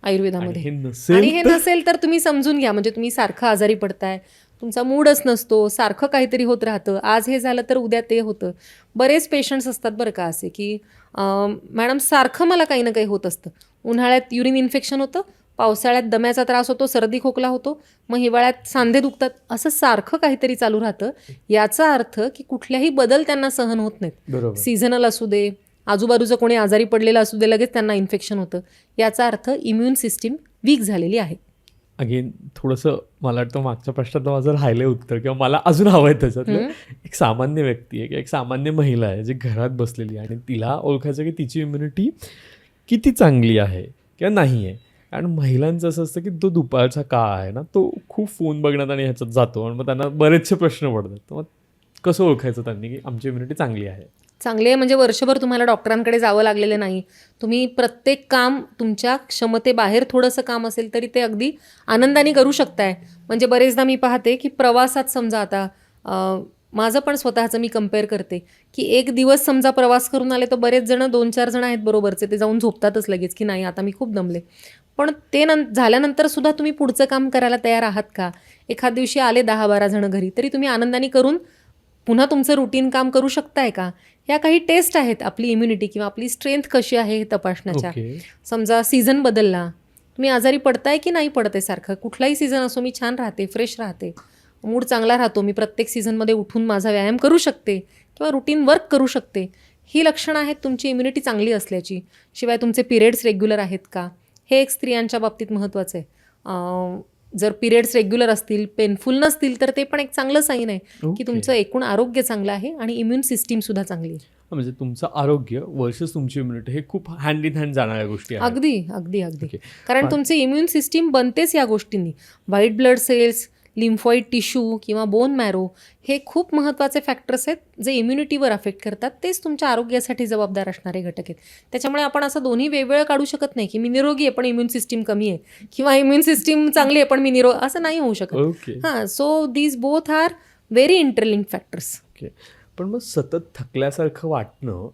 आयुर्वेदामध्ये. आणि हे नसेल तर तुम्ही समजून घ्या, म्हणजे तुम्ही सारखं आजारी पडताय, तुमचा मूडच नसतो, सारखं काहीतरी होत राहतं, आज हे झालं तर उद्या ते होतं. बरेच पेशंट्स असतात बरं का असे की मॅडम सारखं मला काही ना काही होत असतं. उन्हाळ्यात युरिन इन्फेक्शन होतं, पावसाळ्यात दम्याचा त्रास होतो, सर्दी खोकला होतो, मग हिवाळ्यात सांधे दुखतात, असं सारखं काहीतरी चालू राहतं. याचा अर्थ की कुठल्याही बदल त्यांना सहन होत नाहीत. सीझनल असू दे, आजूबाजूचं कोणी आजारी पडलेलं असू दे, लगेच त्यांना इन्फेक्शन होतं. याचा अर्थ इम्युन सिस्टीम वीक झालेली आहे. अगेन थोडंसं मला वाटतं मागच्या प्रश्नात माझं राहिलं उत्तर किंवा मला अजून हवं आहे त्याच्यातलं. एक सामान्य व्यक्ती आहे किंवा एक सामान्य महिला आहे जी घरात बसलेली आहे आणि तिला ओळखायचं की तिची इम्युनिटी किती चांगली आहे किंवा नाही आहे. कारण महिलांचं असं असतं की तो दुपारचा काळ आहे ना, तो खूप फोन बघण्यात आणि ह्याच्यात जातो आणि मग त्यांना बरेचसे प्रश्न पडतात. तर मग कसं ओळखायचं त्यांनी की आमची इम्युनिटी चांगली आहे? चांगले आहे म्हणजे वर्षभर तुम्हाला डॉक्टरांकडे जावं लागलेलं नाही. तुम्ही प्रत्येक काम तुमच्या क्षमतेबाहेर थोडंसं काम असेल तरी ते अगदी आनंदाने करू शकताय. म्हणजे बरेचदा मी पाहते की प्रवासात समजा आता माझं पण स्वतःचं मी कंपेअर करते की एक दिवस समजा प्रवास करून आले तर बरेच जण 2-4 जण आहेत बरोबरचे, ते जाऊन झोपतातच लगेच की नाही आता मी खूप दमले. पण ते झाल्यानंतर सुद्धा तुम्ही पुढचं काम करायला तयार आहात का? एखाद दिवशी आले 10-12 जण घरी तरी तुम्ही आनंदाने करून पुन्हा तुमचं रुटीन काम करू शकताय का? ह्या काही टेस्ट आहेत आपली इम्युनिटी किंवा आपली स्ट्रेंथ कशी आहे हे तपासण्याच्या. ओके. समजा सीझन बदलला, तुम्ही आजारी पडताय की नाही पडते सारखं, कुठलाही सीझन असो मी छान राहते, फ्रेश राहते, मूड चांगला राहतो, मी प्रत्येक सीझनमध्ये उठून माझा व्यायाम करू शकते किंवा रुटीन वर्क करू शकते, ही लक्षणं आहेत तुमची इम्युनिटी चांगली असल्याची. शिवाय तुमचे पिरियड्स रेग्युलर आहेत का, हे एक स्त्रियांच्या बाबतीत महत्त्वाचं आहे. जर पिरियड्स रेग्युलर असतील, पेनफुल नसतील तर ते पण एक चांगलं साईन आहे की ओके. तुमचं एकूण आरोग्य चांगलं आहे आणि इम्युन सिस्टीमसुद्धा चांगली आहे. म्हणजे तुमचं आरोग्य वर्सेस तुमची इम्युनिटी हे खूप हँड इन हँड जाणाऱ्या गोष्टी आहेत. अगदी अगदी अगदी ओके. कारण तुमचे इम्युन सिस्टीम बनतेच या गोष्टींनी. White blood cells, lymphoid tissue किंवा बोन मॅरो हे खूप महत्त्वाचे फॅक्टर्स आहेत जे इम्युनिटीवर अफेक्ट करतात. तेच तुमच्या आरोग्यासाठी जबाबदार असणारे घटक आहेत. त्याच्यामुळे आपण असं दोन्ही वेगवेगळं काढू शकत नाही की मी निरोगी आहे पण इम्युन सिस्टीम कमी आहे किंवा इम्युन सिस्टीम चांगली आहे पण मी असं नाही होऊ शकत. ओके. हां, so these both are very interlinked factors. Okay. पण मग सतत थकल्यासारखं वाटणं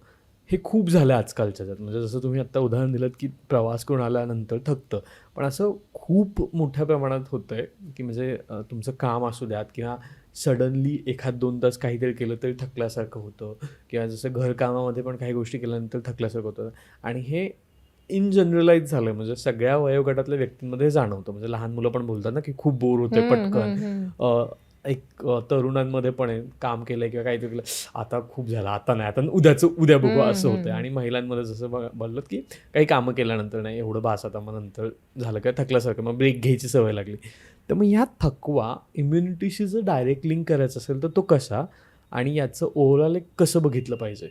हे खूप झालं आजकालच्या जगात. म्हणजे जसं तुम्ही आत्ता उदाहरण दिलं की प्रवास करून आल्यानंतर थकतं, पण असं खूप मोठ्या प्रमाणात होतं आहे की म्हणजे तुमचं काम असू द्यात किंवा सडनली 1-2 तास काहीतरी केलं तरी थकल्यासारखं होतं किंवा जसं घरकामामध्ये पण काही गोष्टी केल्यानंतर थकल्यासारखं होतं आणि हे इन जनरलाइज झालं आहे. म्हणजे सगळ्या वयोगटातल्या व्यक्तींमध्ये हे जाणवतं. म्हणजे लहान मुलं पण बोलतात ना की खूप बोर होते पटकन. तरुणांमध्ये पण आहे, काम केलंय किंवा काहीतरी केलं, आता खूप झालं, आता नाही, आता उद्या बघू असं होतं. आणि महिलांमध्ये जसं बोललं की काही कामं केल्यानंतर नाही एवढं बास आता, मग नंतर झालं काय थकल्यासारखं, मग ब्रेक घ्यायची सवय लागली. तर मग ह्या थकवा इम्युनिटीशी जर डायरेक्ट लिंक करायचा असेल तर तो कसा आणि याचं ओव्हरऑल एक कसं बघितलं पाहिजे?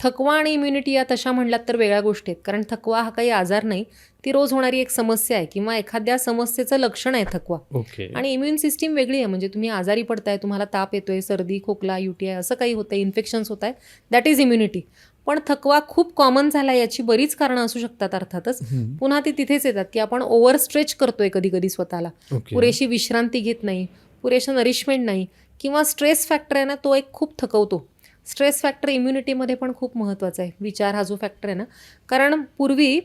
थकवा आणि इम्युनिटी या तशा म्हणलात तर वेगळ्या गोष्टी आहेत. कारण थकवा हा काही आजार नाही, ती रोज होणारी एक समस्या आहे किंवा एखाद्या समस्येचं लक्षण आहे थकवा. ओके. आणि इम्युन सिस्टीम वेगळी आहे. म्हणजे तुम्ही आजारी पडताय, तुम्हाला ताप येतोय, सर्दी, खोकला, UTI असं काही होतंय, इन्फेक्शन्स होत आहेत, दॅट इज इम्युनिटी. पण थकवा खूप कॉमन झाला याची बरीच कारणं असू शकतात अर्थातच. पुन्हा ती तिथेच येतात की आपण ओव्हर स्ट्रेच करतोय कधी कधी स्वतःला, ओके. पुरेशी विश्रांती घेत नाही, पुरेसं नरिशमेंट नाही किंवा स्ट्रेस फॅक्टर आहे ना तो एक खूप थकवतो. स्ट्रेस फॅक्टर इम्युनिटीमध्ये पण खूप महत्त्वाचा आहे. विचार हा जो फॅक्टर आहे ना, कारण पूर्वी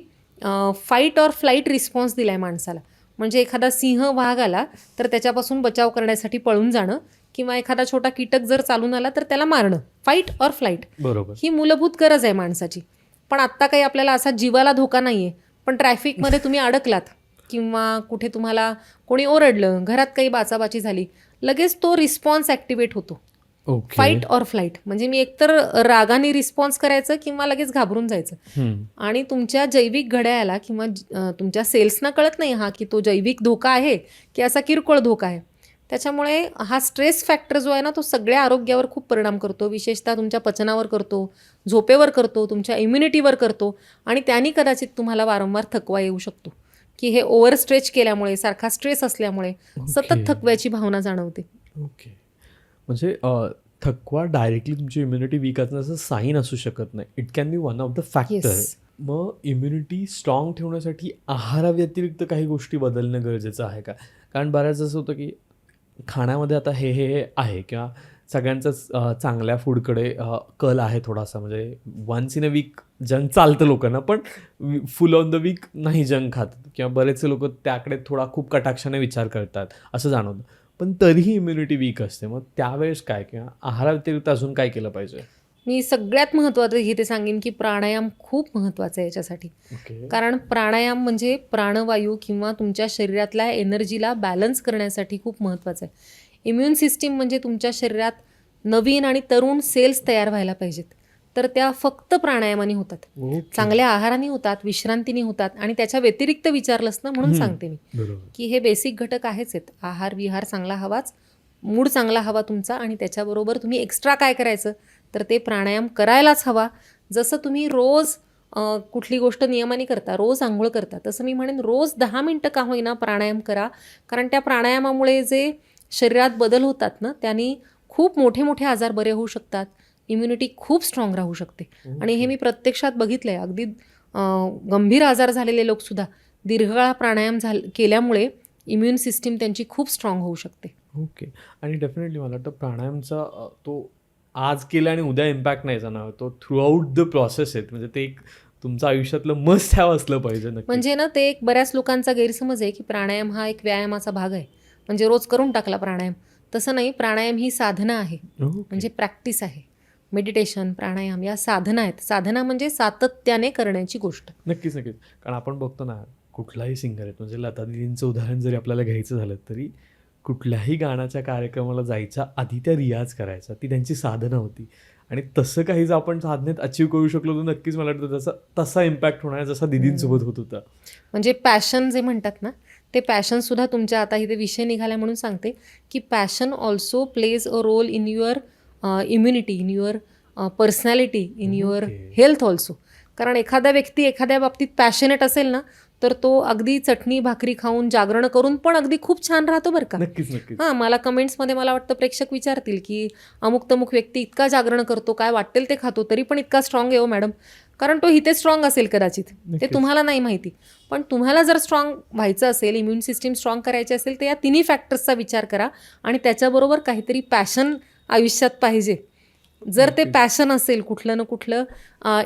फाईट ऑर फ्लाईट रिस्पॉन्स दिला आहे माणसाला. म्हणजे एखादा सिंह वाघ आला तर त्याच्यापासून बचाव करण्यासाठी पळून जाणं किंवा एखादा छोटा कीटक जर चालून आला तर त्याला मारणं, फाईट ऑर फ्लाईट, बरोबर. ही मूलभूत गरज आहे माणसाची. पण आत्ता काही आपल्याला असा जीवाला धोका नाही आहे, पण ट्रॅफिकमध्ये तुम्ही अडकलात किंवा कुठे तुम्हाला कोणी ओरडलं, घरात काही बाचाबाची झाली, लगेच तो रिस्पॉन्स ॲक्टिवेट होतो. ओके. फाईट ऑर फ्लाईट म्हणजे मी एकतर रागाने रिस्पॉन्स करायचं किंवा लगेच घाबरून जायचं. आणि तुमच्या जैविक घड्याळाला किंवा तुमच्या सेल्सना कळत नाही हा की तो जैविक धोका आहे की असा किरकोळ धोका आहे. त्याच्यामुळे हा स्ट्रेस फॅक्टर जो आहे ना तो सगळ्या आरोग्यावर खूप परिणाम करतो. विशेषतः तुमच्या पचनावर करतो, झोपेवर करतो, तुमच्या इम्युनिटीवर करतो आणि त्यांनी कदाचित तुम्हाला वारंवार थकवा येऊ शकतो की हे ओव्हर स्ट्रेच केल्यामुळे, सारखा स्ट्रेस असल्यामुळे सतत थकव्याची भावना जाणवते. ओके. म्हणजे थकवा डायरेक्टली तुमची इम्युनिटी वीक असण्याचं साईन असू शकत नाही. It can be one of the factor. Yes. मग इम्युनिटी स्ट्रॉंग ठेवण्यासाठी आहाराव्यतिरिक्त काही गोष्टी बदलणं गरजेचं आहे का? कारण बऱ्याच असं होतं की खाण्यामध्ये आता हे आहे किंवा सगळ्यांचंच चांगल्या फूडकडे कल आहे थोडासा. म्हणजे once in a week junk चालतं लोकांना, पण फुल ऑन द वीक नाही जंक खात किंवा बरेचसे लोक त्याकडे थोडा खूप कटाक्षाने विचार करतात असं जाणवतं. पण तरीही इम्युनिटी वीक असते. मग त्यावेळेस काय किंवा आहाराव्यतिरिक्त अजून काय केलं पाहिजे? मी सगळ्यात महत्त्वाचं हे ते सांगेन की प्राणायाम खूप महत्त्वाचा आहे याच्यासाठी. ओके. कारण प्राणायाम म्हणजे प्राणवायू किंवा तुमच्या शरीरातल्या एनर्जीला बॅलन्स करण्यासाठी खूप महत्त्वाचं आहे. इम्युन सिस्टीम म्हणजे तुमच्या शरीरात नवीन आणि तरुण सेल्स तयार व्हायला पाहिजेत. तर त्या फक्त प्राणायामाने होतात. चांगल्या आहाराने होतात, विश्रांतीने होतात. आणि त्याच्या व्यतिरिक्त विचारलंस ना म्हणून सांगते मी बरोबर. की हे बेसिक घटक आहेच आहेत. आहार विहार चांगला हवाच, मूड चांगला हवा तुमचा, आणि त्याच्याबरोबर तुम्ही एक्स्ट्रा काय करायचं तर ते प्राणायाम करायलाच हवा. जसं तुम्ही रोज कुठली गोष्ट नियमाने करता, रोज आंघोळ करता, तसं मी म्हणेन रोज 10 मिनटं का होईना प्राणायाम करा. कारण त्या प्राणायामामुळे जे शरीरात बदल होतात ना, त्यांनी खूप मोठे मोठे आजार बरे होऊ शकतात. इम्युनिटी खूप स्ट्रॉंग राहू शकते. आणि हे मी प्रत्यक्षात बघितलं आहे. अगदी गंभीर आजार झालेले लोकसुद्धा दीर्घकाळ प्राणायाम केल्यामुळे इम्युन सिस्टीम त्यांची खूप स्ट्रॉंग होऊ शकते. ओके. आणि डेफिनेटली मला वाटतं प्राणायामचा तो आज केला आणि उद्या इम्पॅक्ट नाही जाणार, तो थ्रू आउट द प्रोसेस आहे. म्हणजे ते एक तुमचं आयुष्यातलं मस्ट हॅव असलं पाहिजे. नक्की. म्हणजे ना ते एक बऱ्याच लोकांचा गैरसमज आहे की प्राणायाम हा एक व्यायामाचा भाग आहे, म्हणजे रोज करून टाकला प्राणायाम. तसं नाही, प्राणायाम ही साधना आहे, म्हणजे प्रॅक्टिस आहे. मेडिटेशन, प्राणायाम या साधना आहेत. साधना म्हणजे सातत्याने करण्याची गोष्ट. नक्कीच नक्कीच. कारण आपण बघतो ना, कुठलाही सिंगर आहेत, म्हणजे लता दीदींचं उदाहरण जरी आपल्याला घ्यायचं झालं तरी कुठल्याही गाण्याच्या कार्यक्रमाला जायच्या आधी त्या रियाज करायचा, ती त्यांची साधना होती. आणि तसं काही जर आपण साधनेत अचीव करू शकलो तर नक्कीच मला वाटतं तसा इम्पॅक्ट होणार जसा दीदींसोबत होत होता. म्हणजे पॅशन जे म्हणतात ना, ते पॅशनसुद्धा तुमच्या, आता इथे विषय निघाला म्हणून सांगते की passion also plays a role in your immunity, in your personality, in your health also. कारण एखादा व्यक्ती एखाद्या बाबतीत पॅशनेट असेल ना, तर तो अगदी चटणी भाकरी खाऊन जागरण करून पण अगदी खूप छान राहतो बरं का. नक्कीच नक्कीच. हां, मला कमेंट्समध्ये मला वाटतं प्रेक्षक विचारतील की अमुक तमुक व्यक्ती इतका जागरण करतो, काय वाटेल ते खातो, तरी पण इतका स्ट्रॉंग आहे हो मॅडम. कारण तो इथे स्ट्रॉंग असेल कदाचित, ते तुम्हाला नाही माहिती. पण तुम्हाला जर स्ट्रॉंग व्हायचं असेल, इम्युन सिस्टीम स्ट्रॉंग करायची असेल, तर या तिन्ही फॅक्टर्सचा विचार करा. आणि त्याच्याबरोबर काहीतरी पॅशन आयुष्यात पाहिजे. जर ते पॅशन असेल, कुठलं ना कुठलं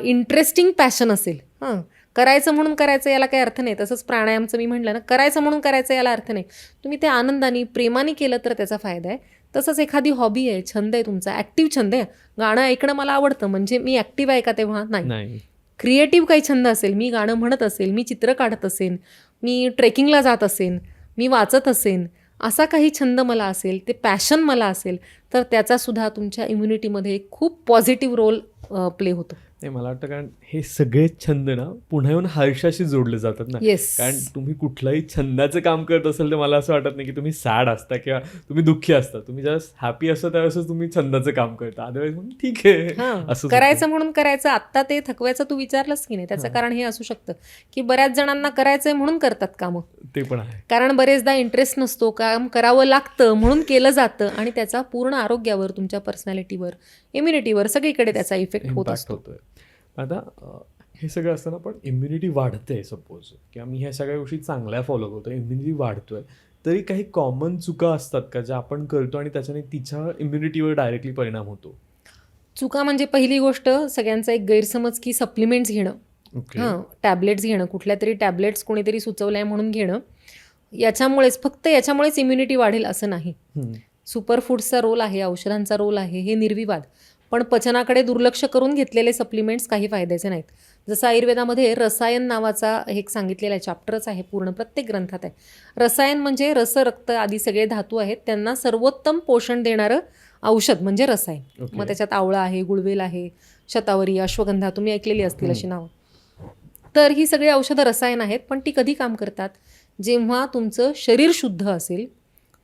इंटरेस्टिंग पॅशन असेल, हां, करायचं म्हणून करायचं याला काही अर्थ नाही. तसंच प्राणायामचं मी म्हटलं ना, करायचं म्हणून करायचं याला अर्थ नाही. तुम्ही ते आनंदाने प्रेमाने केलं तर त्याचा फायदा आहे. तसंच एखादी हॉबी आहे, छंद आहे तुमचा, ॲक्टिव्ह छंद आहे. गाणं ऐकणं मला आवडतं, म्हणजे मी ॲक्टिव्ह आहे का तेव्हा? नाही. क्रिएटिव्ह काही छंद असेल, मी गाणं म्हणत असेल, मी चित्र काढत असेन, मी ट्रेकिंगला जात असेन, मी वाचत असेन, असा काही छंद मला असेल, ते पॅशन मला असेल, तर त्याचासुद्धा तुमच्या इम्युनिटीमध्ये खूप पॉझिटिव्ह रोल प्ले होतो. नाही, मला वाटतं कारण हे सगळे छंद ना पुन्हा येऊन हर्षाशी जोडले जातात ना. कारण तुम्ही कुठलाही छंदाचं काम करत असाल तर मला असं वाटत नाही की तुम्ही सॅड असता किंवा तुम्ही दुःखी असता. तुम्ही जस्ट हॅपी असता त्यावेळेस तुम्ही छंदाचं काम करता. अदरवाईज म्हणून ठीक आहे असं करायचं म्हणून करायचं. आत्ता ते थकवायचं तू विचारलंस की नाही, त्याचं कारण हे असू शकतं की बऱ्याच जणांना करायचंय म्हणून करतात कामं. ते पण आहे. कारण बरेचदा इंटरेस्ट नसतो, काम करावं लागतं म्हणून केलं जातं, आणि त्याचा पूर्ण आरोग्यावर, तुमच्या पर्सनॅलिटीवर, इम्युनिटीवर सगळीकडे त्याचा इफेक्ट होत असतो. आता हे सगळं असताना पण इम्युनिटी वाढते, सपोज किंवा मी ह्या सगळ्या गोष्टी चांगल्या फॉलो करतो, इम्युनिटी वाढतोय, तरी काही कॉमन चुका असतात का ज्या आपण करतो आणि त्याच्याने तिच्या इम्युनिटीवर डायरेक्टली परिणाम होतो? चुका म्हणजे पहिली गोष्ट, सगळ्यांचा एक गैरसमज की सप्लिमेंट्स घेणं, हां, टॅबलेट्स घेणं, कुठल्या तरी टॅबलेट्स कोणीतरी सुचवलंय म्हणून घेणं, याच्यामुळेच, फक्त याच्यामुळेच इम्युनिटी वाढेल असं नाही. सुपरफूड्सचा रोल आहे, औषधांचा रोल आहे, हे निर्विवाद. पण पचनाकडे दुर्लक्ष करून घेतलेले सप्लिमेंट्स काही फायद्याचे नाहीत. जसं आयुर्वेदामध्ये रसायन नावाचा एक सांगितलेला आहे, चॅप्टरच आहे पूर्ण, प्रत्येक ग्रंथात आहे. रसायन म्हणजे रस, रक्त आदी सगळे धातू आहेत, त्यांना सर्वोत्तम पोषण देणारं औषध म्हणजे रसायन. मग त्याच्यात आवळा आहे, गुळवेल आहे, शतावरी, अश्वगंधा, तुम्ही ऐकलेली असतील अशी नावं. तर ही सगळी औषधं रसायन आहेत. पण ती कधी काम करतात? जेव्हा तुमचं शरीर शुद्ध असेल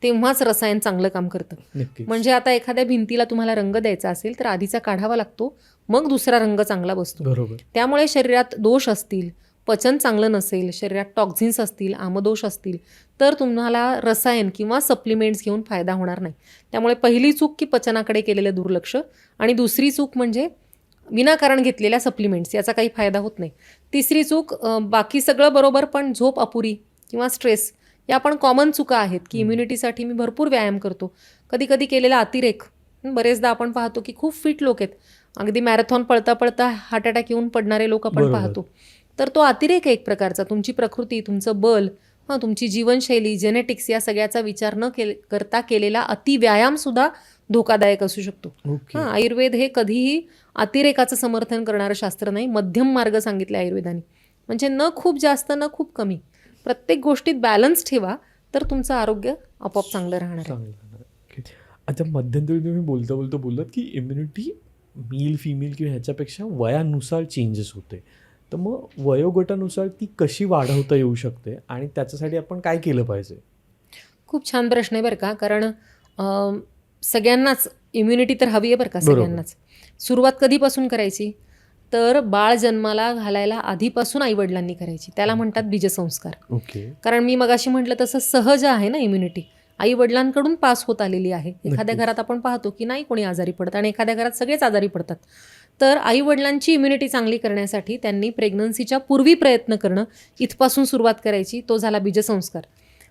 तेव्हाच रसायन चांगलं काम करतं. म्हणजे आता एखाद्या भिंतीला तुम्हाला रंग द्यायचा असेल तर आधीचा काढावा लागतो, मग दुसरा रंग चांगला बसतो. बरोबर. त्यामुळे शरीरात दोष असतील, पचन चांगलं नसेल, शरीरात टॉक्झिन्स असतील, आमदोष असतील, तर तुम्हाला रसायन किंवा सप्लिमेंट्स घेऊन फायदा होणार नाही. त्यामुळे पहिली चूक की पचनाकडे केलेलं दुर्लक्ष, आणि दुसरी चूक म्हणजे विनाकारण घेतलेल्या सप्लिमेंट्स, याचा काही फायदा होत नाही. तिसरी चूक, बाकी सगळं बरोबर पण झोप अपुरी किंवा स्ट्रेस, या पण कॉमन चुका आहेत की इम्युनिटीसाठी मी भरपूर व्यायाम करतो, कधी कधी केलेला अतिरेक. बरेचदा आपण पाहतो की खूप फिट लोक आहेत, अगदी मॅरेथॉन पळता पळता हार्ट अटॅक येऊन पडणारे लोक आपण पाहतो. तर तो अतिरेक आहे एक प्रकारचा. तुमची प्रकृती, तुमचं बल, तुमची जीवनशैली, जेनेटिक्स या सगळ्याचा विचार न करता केलेला अतिव्यायामसुद्धा धोकादायक असू शकतो. आयुर्वेद हे कधीही अतिरेकाचं समर्थन करणारं शास्त्र नाही. मध्यम मार्ग सांगितले आयुर्वेदाने, म्हणजे न खूप जास्त न खूप कमी, प्रत्येक गोष्टीत बॅलन्स ठेवा, तर तुमचं आरोग्य आपोआप चांगलं राहणार आहे. आता मध्यंतरी तुम्ही बोलता बोललात की इम्युनिटी मेल फिमेल किंवा ह्याच्यापेक्षा वयानुसार चेंजेस होते. तर मग वयोगटानुसार ती कशी वाढवता येऊ शकते आणि त्याच्यासाठी आपण काय केलं पाहिजे? खूप छान प्रश्न आहे बरं का. कारण सगळ्यांनाच इम्युनिटी तर हवी आहे बरं का, बरोबर. सगळ्यांनाच. सुरुवात कधीपासून करायची? तर बाळ जन्माला घालायला आधीपासून आईवडिलांनी करायची. त्याला म्हणतात बीजसंस्कार. ओके. कारण मी मगाशी म्हटलं तसं सहज आहे ना इम्युनिटी. आईवडिलांकडून पास होत आलेली आहे. एखाद्या नक्कीच. घरात आपण पाहतो की नाही कोणी आजारी पडत आणि एखाद्या घरात सगळेच आजारी पडतात. तर आईवडिलांची इम्युनिटी चांगली करण्यासाठी त्यांनी प्रेग्नन्सीच्या पूर्वी प्रयत्न करणं, इथपासून सुरुवात करायची. तो झाला बीजसंस्कार.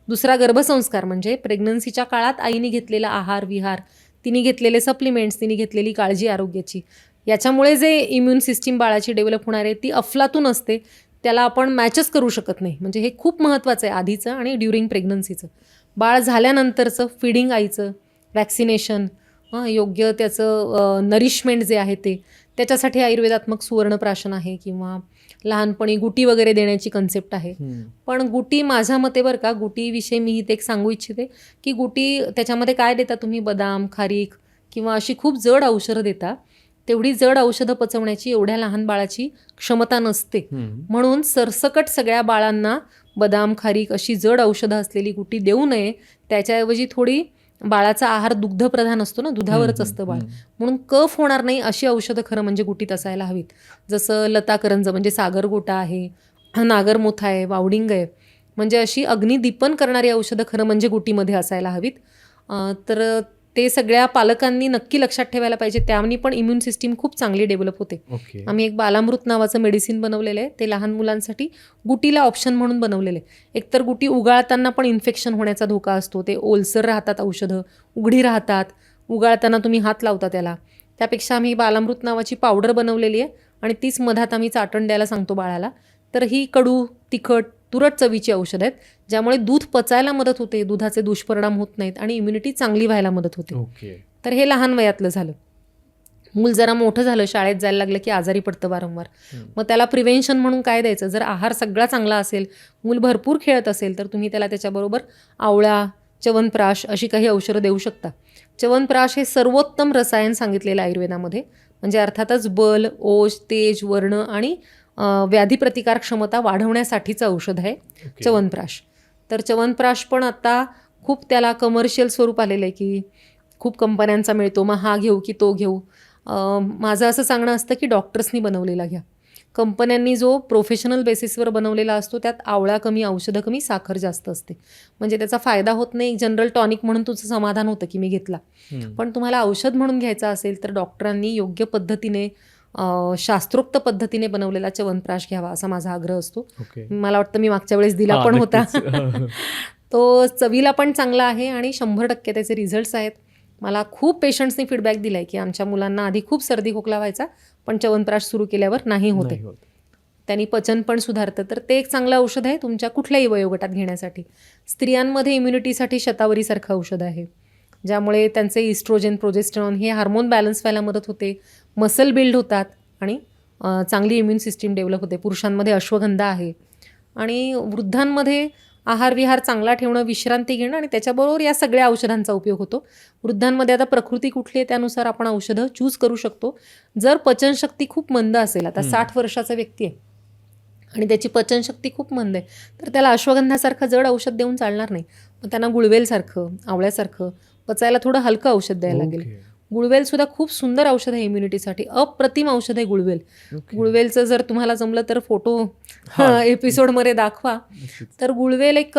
दुसरा गर्भसंस्कार म्हणजे प्रेग्नन्सीच्या काळात आईने घेतलेला आहार विहार, तिने घेतलेले सप्लिमेंट्स, तिने घेतलेली काळजी आरोग्याची, याच्यामुळे जे इम्युन सिस्टीम बाळाची डेव्हलप होणार आहे ती अफलातून असते. त्याला आपण मॅचच करू शकत नाही. म्हणजे हे खूप महत्त्वाचं आहे आधीचं आणि ड्युरिंग प्रेग्नन्सीचं. बाळ झाल्यानंतरचं फिडिंग आईचं, वॅक्सिनेशन, योग्य त्याचं नरिशमेंट जे आहे ते, त्याच्यासाठी आयुर्वेदात्मक सुवर्णप्राशन आहे किंवा लहानपणी गुटी वगैरे देण्याची कन्सेप्ट आहे. पण गुटी माझ्या मते बरं का, गुटीविषयी मी इथे एक सांगू इच्छिते की गुटी त्याच्यामध्ये काय देता तुम्ही? बदाम, खारीक किंवा अशी खूप जड औषधं देता. तेवढी जड औषधं पचवण्याची एवढ्या लहान बाळाची क्षमता नसते. म्हणून सरसकट सगळ्या बाळांना बदाम, खारीक अशी जड औषधं असलेली गुटी देऊ नये. त्याच्याऐवजी थोडी बाळाचा आहार दुग्धप्रधान असतो ना, दुधावरच असतं बाळ, म्हणून कफ होणार नाही अशी औषधं खरं म्हणजे गुटीत असायला हवीत. जसं लताकरंज म्हणजे सागरगोटा आहे, नागरमोथा आहे, वावडिंग आहे, म्हणजे अशी अग्निदीपन करणारी औषधं खरं म्हणजे गुटीमध्ये असायला हवीत. तर ते सगळ्या पालकांनी नक्की लक्षात ठेवायला पाहिजे. त्यामुळे पण इम्युन सिस्टीम खूप चांगली डेव्हलप होते. ओके. आम्ही एक बालामृत नावाचं मेडिसिन बनवलेलं आहे. ते लहान मुलांसाठी गुटीला ऑप्शन म्हणून बनवलेलं आहे. एकतर गुटी उगाळताना पण इन्फेक्शन होण्याचा धोका असतो. ते ओलसर राहतात, औषधं उघडी राहतात, उगाळताना तुम्ही हात लावता त्याला. त्यापेक्षा आम्ही बालामृत नावाची पावडर बनवलेली आहे आणि तीच मधात आम्ही चाटण द्यायला सांगतो बाळाला. तर ही कडू, तिखट, तुरट चवीची औषधं आहेत, ज्यामुळे दूध पचायला मदत होते, दुधाचे दुष्परिणाम होत नाहीत आणि इम्युनिटी चांगली व्हायला मदत होते. ओके. तर हे लहान वयातलं झालं. मूल जरा मोठं झालं, शाळेत जायला लागलं की आजारी पडतं वारंवार. मग त्याला प्रिव्हेन्शन म्हणून काय द्यायचं? जर आहार सगळा चांगला असेल, मूल भरपूर खेळत असेल, तर तुम्ही त्याला त्याच्याबरोबर आवळा, च्यवनप्राश अशी काही औषधं देऊ शकता. च्यवनप्राश हे सर्वोत्तम रसायन सांगितलेलं आयुर्वेदामध्ये. म्हणजे अर्थातच बल, ओज, तेज, वर्ण आणि व्याधिप्रतिकार क्षमता वाढवण्यासाठीचं औषध आहे च्यवनप्राश. तर च्यवनप्राश पण आता खूप त्याला कमर्शियल स्वरूप आलेलं आहे की खूप कंपन्यांचा मिळतो, मग हा घेऊ की तो घेऊ. माझं असं सांगणं असतं की डॉक्टर्सनी बनवलेला घ्या. कंपन्यांनी जो प्रोफेशनल बेसिसवर बनवलेला असतो त्यात आवळा कमी, औषधं कमी, साखर जास्त असते. म्हणजे त्याचा फायदा होत नाही. जनरल टॉनिक म्हणून तुझं समाधान होतं की मी घेतला. पण तुम्हाला औषध म्हणून घ्यायचं असेल तर डॉक्टरांनी योग्य पद्धतीने, शास्त्रोक्त पद्धतीने बनवलेला च्यवनप्राश घ्यावा असा माझा आग्रह असतो. मला वाटतं मी मागच्या वेळेस दिला पण होता. तो चवीला पण चांगला आहे आणि 100% त्याचे रिझल्ट्स आहेत. मला खूप पेशंट्सनी फीडबॅक दिला आहे की आमच्या मुलांना आधी खूप सर्दी खोकला व्हायचा, पण च्यवनप्राश सुरू केल्यावर नाही होते. त्यांनी पचन पण सुधारतं. तर ते एक चांगलं औषध आहे तुमच्या कुठल्याही वयोगटात घेण्यासाठी. स्त्रियांमध्ये इम्युनिटीसाठी शतावरीसारखं औषध आहे, ज्यामुळे त्यांचे इस्ट्रोजेन, प्रोजेस्टेरॉन हे हार्मोन बॅलन्स व्हायला मदत होते, मसल बिल्ड होतात आणि चांगली इम्युन सिस्टीम डेव्हलप होते. पुरुषांमध्ये अश्वगंधा आहे आणि वृद्धांमध्ये आहार विहार चांगला ठेवणं, विश्रांती घेणं आणि त्याच्याबरोबर या सगळ्या औषधांचा उपयोग होतो. वृद्धांमध्ये आता प्रकृती कुठली आहे त्यानुसार आपण औषधं चूज करू शकतो. जर पचनशक्ती खूप मंद असेल, आता 60 वर्षाचा व्यक्ती आहे आणि त्याची पचनशक्ती खूप मंद आहे, तर त्याला अश्वगंधासारखं जड औषध देऊन चालणार नाही. मग त्यांना गुळवेलसारखं, आवळ्यासारखं पचायला थोडं हलकं औषध द्यायला लागेल. गुळवेल सुद्धा खूप सुंदर औषध आहे इम्युनिटीसाठी. अप्रतिम औषध आहे गुळवेल. गुळवेलचं जर तुम्हाला जमलं तर फोटो एपिसोडमध्ये दाखवा. तर गुळवेल एक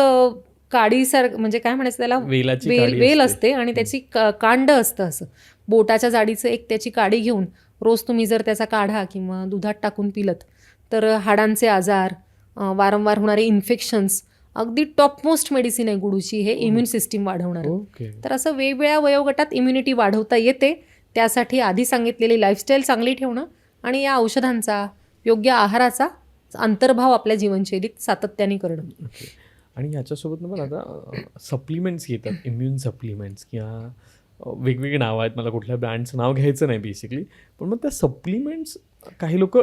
काडीसारखं, म्हणजे काय म्हणायचं त्याला, वेल असते आणि त्याची कांड असतं असं बोटाच्या जाडीचं एक, त्याची काडी घेऊन रोज तुम्ही जर त्याचा काढा किंवा दुधात टाकून पिलत तर हाडांचे आजार, वारंवार होणारे इन्फेक्शन्स, अगदी टॉपमोस्ट मेडिसिन आहे गुळूची हे इम्युन सिस्टीम वाढवणार. तर असं वेगवेगळ्या वयोगटात इम्युनिटी वाढवता येते. त्यासाठी आधी सांगितलेली लाईफस्टाईल चांगली ठेवणं आणि या औषधांचा, योग्य आहाराचा अंतर्भाव आपल्या जीवनशैलीत सातत्याने करणं. आणि याच्यासोबत मला आता सप्लिमेंट्स घेतात, इम्युन सप्लिमेंट्स किंवा वेगवेगळे नाव आहेत, मला कुठल्या ब्रँडचं नाव घ्यायचं नाही बेसिकली. पण मग त्या सप्लिमेंट्स काही लोक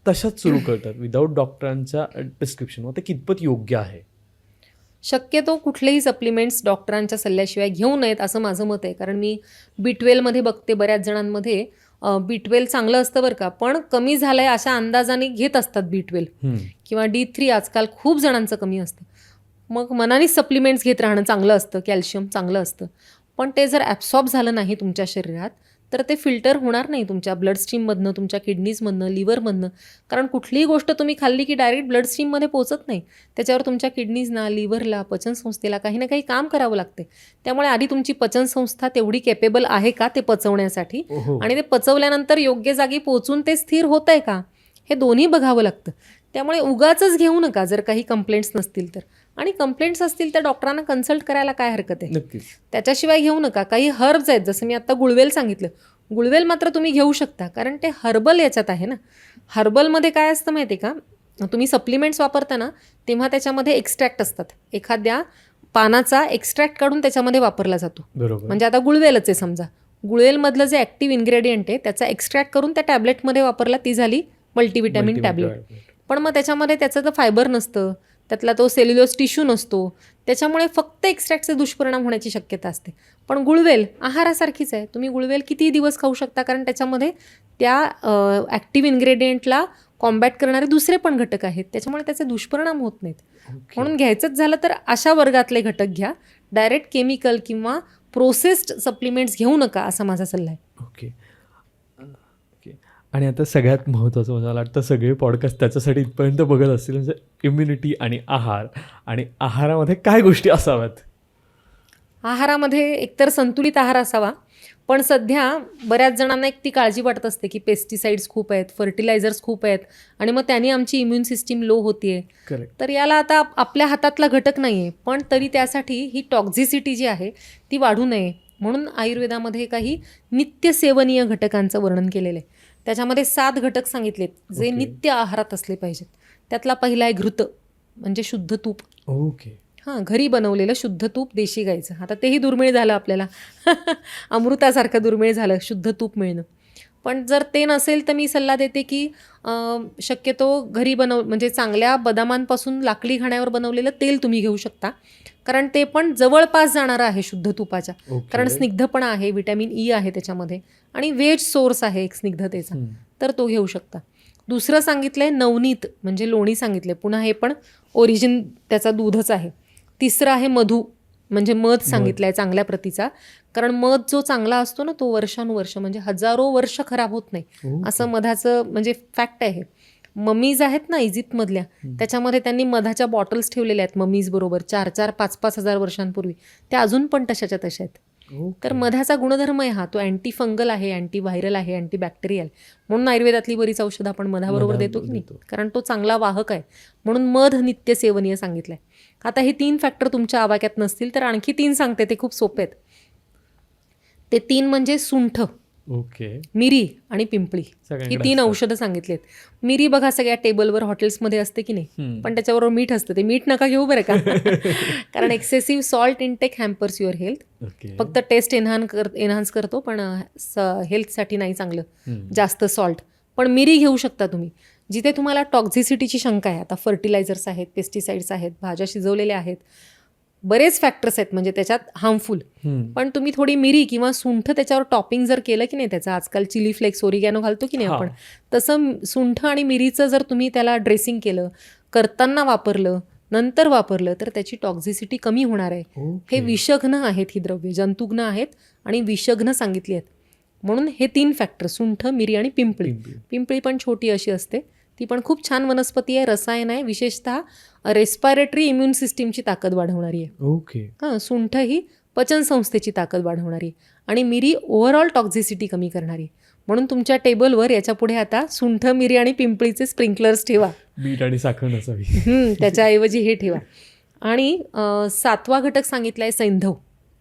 तशाच सुरू करतात विदाऊट डॉक्टरांच्या प्रिस्क्रिप्शन. मग ते कितपत योग्य आहे? शक्यतो कुठलेही सप्लिमेंट्स डॉक्टरांच्या सल्ल्याशिवाय घेऊ नयेत असं माझं मत आहे. कारण मी B12 मध्ये बघते बऱ्याच जणांमध्ये B12 चांगलं असतं बरं का, पण कमी झालंय अशा अंदाजाने घेत असतात B12 किंवा D3 आजकाल खूप जणांचं कमी असतं. मग मनानेच सप्लिमेंट्स घेत राहणं चांगलं असतं, कॅल्शियम चांगलं असतं, पण ते जर ॲब्सॉर्ब झालं नाही तुमच्या शरीरात तर ते फिल्टर होणार नाही तुमच्या ब्लडस्ट्रीममधनं, तुमच्या किडनीजमधनं, लिव्हरमधनं. कारण कुठलीही गोष्ट तुम्ही खाल्ली की डायरेक्ट ब्लडस्ट्रीममध्ये पोचत नाही. त्याच्यावर तुमच्या किडनीजना, लिव्हरला, पचनसंस्थेला काही ना काही काम करावं लागते. त्यामुळे आधी तुमची पचनसंस्था तेवढी केपेबल आहे का ते पचवण्यासाठी, आणि ते पचवल्यानंतर योग्य जागी पोचून ते स्थिर होत आहे का, हे दोन्ही बघावं लागतं. त्यामुळे उगाचच घेऊ नका जर काही कंप्लेंट्स नसतील तर. आणि कंप्लेंट्स असतील तर डॉक्टरांना कन्सल्ट करायला काय हरकत आहे. नक्कीच. त्याच्याशिवाय घेऊ नका. काही हर्ब्स आहेत, जसं मी आता गुळवेल सांगितलं, गुळवेल मात्र तुम्ही घेऊ शकता कारण ते हर्बल याच्यात आहे ना. हर्बलमध्ये काय असतं माहिती आहे का, तुम्ही सप्लिमेंट्स वापरता ना तेव्हा त्याच्यामध्ये एक्स्ट्रॅक्ट असतात. एखाद्या पानाचा एक्स्ट्रॅक्ट काढून त्याच्यामध्ये वापरला जातो. बरोबर. म्हणजे आता गुळवेलच आहे समजा, गुळवेलमधलं जे ॲक्टिव्ह इन्ग्रेडियंट आहे त्याचा एक्स्ट्रॅक्ट करून त्या टॅबलेटमध्ये वापरला, ती झाली मल्टीव्हिटॅमिन टॅबलेट. पण मग त्याच्यामध्ये त्याचं तर फायबर नसतं, त्यातला तो सेल्युलोज टिश्यू नसतो, त्याच्यामुळे फक्त एक्स्ट्रॅक्टचे दुष्परिणाम होण्याची शक्यता असते. पण गुळवेल आहारासारखीच आहे, तुम्ही गुळवेल कितीही दिवस खाऊ शकता कारण त्याच्यामध्ये त्या ॲक्टिव्ह इन्ग्रेडियंटला कॉम्बॅट करणारे दुसरे पण घटक आहेत, त्याच्यामुळे त्याचे दुष्परिणाम होत नाहीत. म्हणून घ्यायचंच झालं तर अशा वर्गातले घटक घ्या, डायरेक्ट केमिकल किंवा प्रोसेस्ड सप्लिमेंट्स घेऊ नका, असा माझा सल्ला आहे. ओके. आणि आता सगळ्यात महत्त्वाचं मला वाटतं, सगळे पॉडकास्ट त्याच्यासाठी इथपर्यंत बघत असतील, म्हणजे इम्युनिटी आणि आहार, आणि आहारामध्ये काय गोष्टी असाव्यात. आहारामध्ये एकतर संतुलित आहार असावा, पण सध्या बऱ्याच जणांना एक ती काळजी वाटत असते की पेस्टिसाइड्स खूप आहेत, फर्टिलायझर्स खूप आहेत, आणि मग त्यांनी आमची इम्युन सिस्टीम लो होतीये. करेक्ट. तर याला आता आपल्या हातातला घटक नाही आहे, पण तरी त्यासाठी ही टॉक्झिसिटी जी आहे ती वाढू नये म्हणून आयुर्वेदामध्ये काही नित्यसेवनीय घटकांचं वर्णन केलेलं आहे. त्याच्यामध्ये 7 घटक सांगितलेत जे ओके. नित्य आहारात असले पाहिजेत. त्यातला पहिला आहे घृत, म्हणजे शुद्ध तूप. ओके. हां, घरी बनवलेलं शुद्ध तूप देशी गाईचं. आता तेही दुर्मिळ झालं आपल्याला अमृतासारखं दुर्मिळ झालं शुद्ध तूप मिळणं. पण जर ते नसेल तर मी सल्ला देते की शक्यतो घरी म्हणजे चांगल्या बदामांपासून लाकडी घाण्यावर बनवलेलं तेल तुम्ही घेऊ शकता, कारण ते पण जवळपास जाणारं आहे शुद्ध तुपाच्या. ओके. कारण स्निग्धपणा आहे, व्हिटॅमिन ई आहे त्याच्यामध्ये, आणि वेज सोर्स आहे एक स्निग्धतेचा, तर तो घेऊ शकता. दुसरं सांगितलंय नवनीत, म्हणजे लोणी सांगितले, पुन्हा हे पण ओरिजिन त्याचा दूधच आहे. तिसरं आहे मधू, म्हणजे मध सांगितलं आहे चांगल्या प्रतीचा, कारण मध जो चांगला असतो ना तो वर्षानुवर्ष, म्हणजे हजारो वर्ष खराब होत नाही, असं मधाचं म्हणजे फॅक्ट आहे. मम्मीज आहेत ना इजिप्तमधल्या, त्याच्यामध्ये त्यांनी मधाच्या बॉटल्स ठेवलेल्या आहेत मम्मीज बरोबर 4-4, 5-5 हजार वर्षांपूर्वी, त्या अजून पण तशाच्या तशा आहेत. तर मधाचा गुणधर्म आहे हा, तो अँटी फंगल आहे, अँटी व्हायरल आहे, अँटी बॅक्टेरियल, म्हणून आयुर्वेदातली बरीच औषधं आपण मधाबरोबर देतो की नाही, कारण तो चांगला वाहक आहे. म्हणून मध नित्य सेवनीय सांगितलंय. आता हे 3 फॅक्टर तुमच्या आवाक्यात नसतील तर आणखी 3 सांगते, ते खूप सोपे आहेत. ते 3 म्हणजे सुंठ, ओके, मिरी आणि पिंपळी, ही 3 औषधं सांगितलीत. मिरी बघा सगळ्या टेबलवर हॉटेल्समध्ये असते की नाही, पण त्याच्याबरोबर मीठ असतं, ते मीठ नका घेऊ बरं का कारण excessive salt intake hampers your health. फक्त टेस्ट एनहान्स करतो, पण हेल्थसाठी नाही चांगलं जास्त सॉल्ट. पण मिरी घेऊ शकता तुम्ही जिथे तुम्हाला टॉक्झिसिटीची शंका आहे. आता फर्टिलायझर्स आहेत, पेस्टिसाइड्स आहेत, भाज्या शिजवलेल्या आहेत, बरेच फॅक्टर्स आहेत म्हणजे त्याच्यात हार्मफुल, पण तुम्ही थोडी मिरी किंवा सुंठ त्याच्यावर टॉपिंग जर केलं की नाही, त्याचं आजकाल चिली फ्लेक्स, ओरिगॅनो घालतो की नाही आपण, तसं सुंठ आणि मिरीचं जर तुम्ही त्याला ड्रेसिंग केलं, करताना वापरलं, नंतर वापरलं, तर त्याची टॉक्झिसिटी कमी होणार आहे. हे विषघ्न आहेत, ही द्रव्ये जंतुघ्न आहेत आणि विषघ्न सांगितली आहेत. म्हणून हे 3 फॅक्टर, सुंठ, मिरी आणि पिंपळी. पिंपळी पण छोटी अशी असते, ती पण खूप छान वनस्पती आहे, रसायन आहे, विशेषतः रेस्पायरेटरी इम्युन सिस्टीमची ताकद वाढवणारी आहे. ओके. हां, सुंठ ही पचनसंस्थेची ताकद वाढवणारी आणि मिरी ओव्हरऑल टॉक्झिसिटी कमी करणारी. म्हणून तुमच्या टेबलवर याच्या पुढे आता सुंठ, मिरी आणि पिंपळीचे स्प्रिंकलर्स ठेवा. मीठ आणि साखर नसावी. त्याच्याऐवजी हे ठेवा. आणि 7वा घटक सांगितला आहे सैंधव.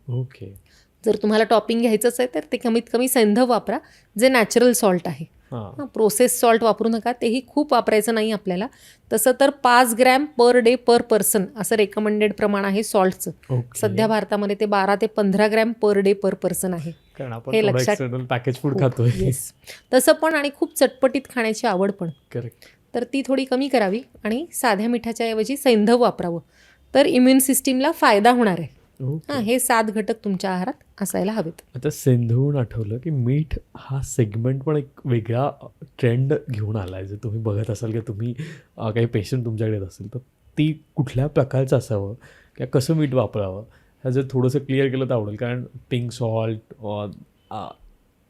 ओके. जर तुम्हाला टॉपिंग घ्यायचंच आहे तर ते कमीत कमी सैंधव वापरा, जे नॅचरल सॉल्ट आहे. प्रोसेस सॉल्ट वापरू नका, तेही खूप वापरायचं नाही आपल्याला. तसं तर 5 ग्रॅम पर डे पर पर्सन असं रेकमेंडेड प्रमाण आहे सॉल्टचं. सध्या भारतामध्ये ते 12 ते 15 ग्रॅम पर डे पर पर्सन आहे, हे लक्षात. पॅकेज फूड खातोय तसं पण, आणि खूप चटपटीत खाण्याची आवड पण. करेक्ट. तर ती थोडी कमी करावी आणि साध्या मिठाच्या ऐवजी सैंधव वापरावं, तर इम्युन सिस्टीमला फायदा होणार आहे. हे 7 घटक तुमच्या आहारात असायला हवेत. आता सिंधूहून आठवलं की मीठ हा सेगमेंट पण एक वेगळा ट्रेंड घेऊन आला आहे. जर तुम्ही बघत असाल की तुम्ही काही पेशंट तुमच्याकडे येत असेल तर ती कुठल्या प्रकारचं असावं किंवा कसं मीठ वापरावं ह्या जर थोडंसं क्लिअर केलं तर आवडेल. कारण पिंक सॉल्ट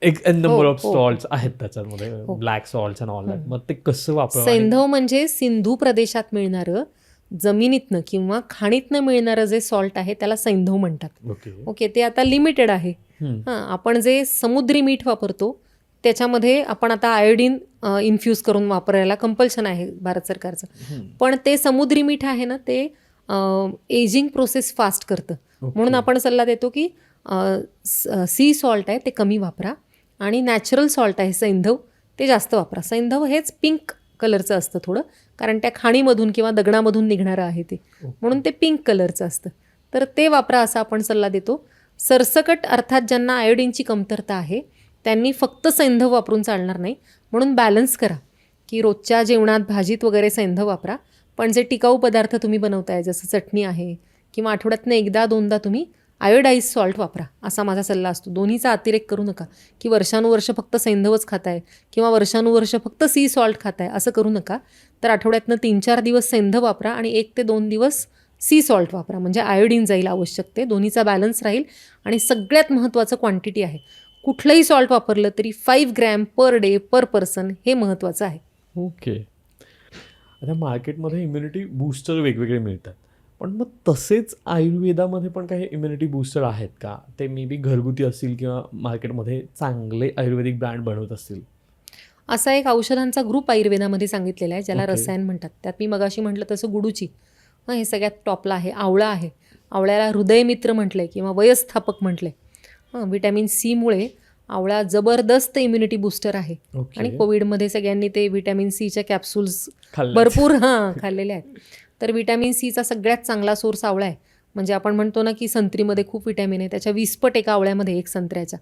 एक नंबर ऑफ हो. सॉल्ट्स आहेत त्याच्यामध्ये, हो. Black salts and all that. मग ते कसं वापरावं? सैंधव म्हणजे सिंधू प्रदेशात मिळणारं, जमिनीतनं किंवा खाणीतनं मिळणारं जे सॉल्ट आहे त्याला सैंधव म्हणतात. ओके. ओके, ते आता लिमिटेड आहे. हम्म. आपण जे समुद्री मीठ वापरतो त्याच्यामध्ये आपण आता आयोडीन इन्फ्यूज करून वापरायला कंपल्शन आहे भारत सरकारचं. पण ते समुद्री मीठ आहे ना, ते एजिंग प्रोसेस फास्ट करतं. म्हणून आपण सल्ला देतो की सी सॉल्ट आहे ते कमी वापरा आणि नॅचरल सॉल्ट आहे सैंधव ते जास्त वापरा. सैंधव हेच पिंक कलरचं असतं थोडं, कारण त्या खाणीमधून किंवा दगडामधून निघणारं आहे ते, म्हणून ते पिंक कलरचं असतं. तर ते वापरा असा आपण सल्ला देतो. सरसकट अर्थात ज्यांना आयोडीनची कमतरता आहे त्यांनी फक्त सैंधव वापरून चालणार नाही. म्हणून बॅलन्स करा की रोजच्या जेवणात भाजीत वगैरे सैंधव वापरा, पण जे टिकाऊ पदार्थ तुम्ही बनवताय जसं चटणी आहे किंवा आठवड्यातनं एकदा दोनदा तुम्ही आयोडाईज सॉल्ट वापरा असा माझा सल्ला असतो. दोन्हीचा अतिरेक करू नका की वर्षानुवर्ष फक्त सैंधवच खाताय किंवा वर्षानुवर्ष फक्त सी सॉल्ट खाताय असं करू नका. तर आठवड्यातनं 3-4 दिवस सैंधव वापरा आणि 1 ते 2 दिवस सी सॉल्ट वापरा, म्हणजे आयोडीन जाईल आवश्यक ते. दोन्हीचा बॅलन्स राहील. आणि सगळ्यात महत्त्वाचं क्वांटिटी आहे. कुठलंही सॉल्ट वापरलं तरी 5 ग्रॅम पर डे पर पर्सन हे महत्त्वाचं आहे. ओके. आता मार्केटमध्ये इम्युनिटी बूस्टर वेगवेगळे मिळतात, पण मग तसेच आयुर्वेदामध्ये पण काही इम्युनिटी बूस्टर आहेत का? ते मे बी घरगुती असतील किंवा मार्केटमध्ये चांगले आयुर्वेदिक ब्रँड बनवत असतील. असा एक औषधांचा ग्रुप आयुर्वेदामध्ये सांगितलेला आहे ज्याला ओके. रसायन म्हणतात. त्यात मी मगाशी म्हटलं तसं गुडूची हे सगळ्यात टॉपला आहे. आवळा आहे, आवळ्याला हृदयमित्र म्हटलं आहे किंवा वयस्थापक म्हटलं आहे. व्हिटॅमिन सीमुळे आवळा जबरदस्त इम्युनिटी बूस्टर आहे. ओके. आणि कोविडमध्ये सगळ्यांनी ते व्हिटॅमिन सीच्या कॅप्सूल्स खाल्लं. भरपूर खाल्लेले आहेत. तर व्हिटॅमिन सीचा सगळ्यात चांगला सोर्स आवळा आहे. म्हणजे आपण म्हणतो ना की संत्रीमध्ये खूप व्हिटॅमिन आहे, त्याच्या 20 पट एका आवळ्यामध्ये एक संत्र्याच्या.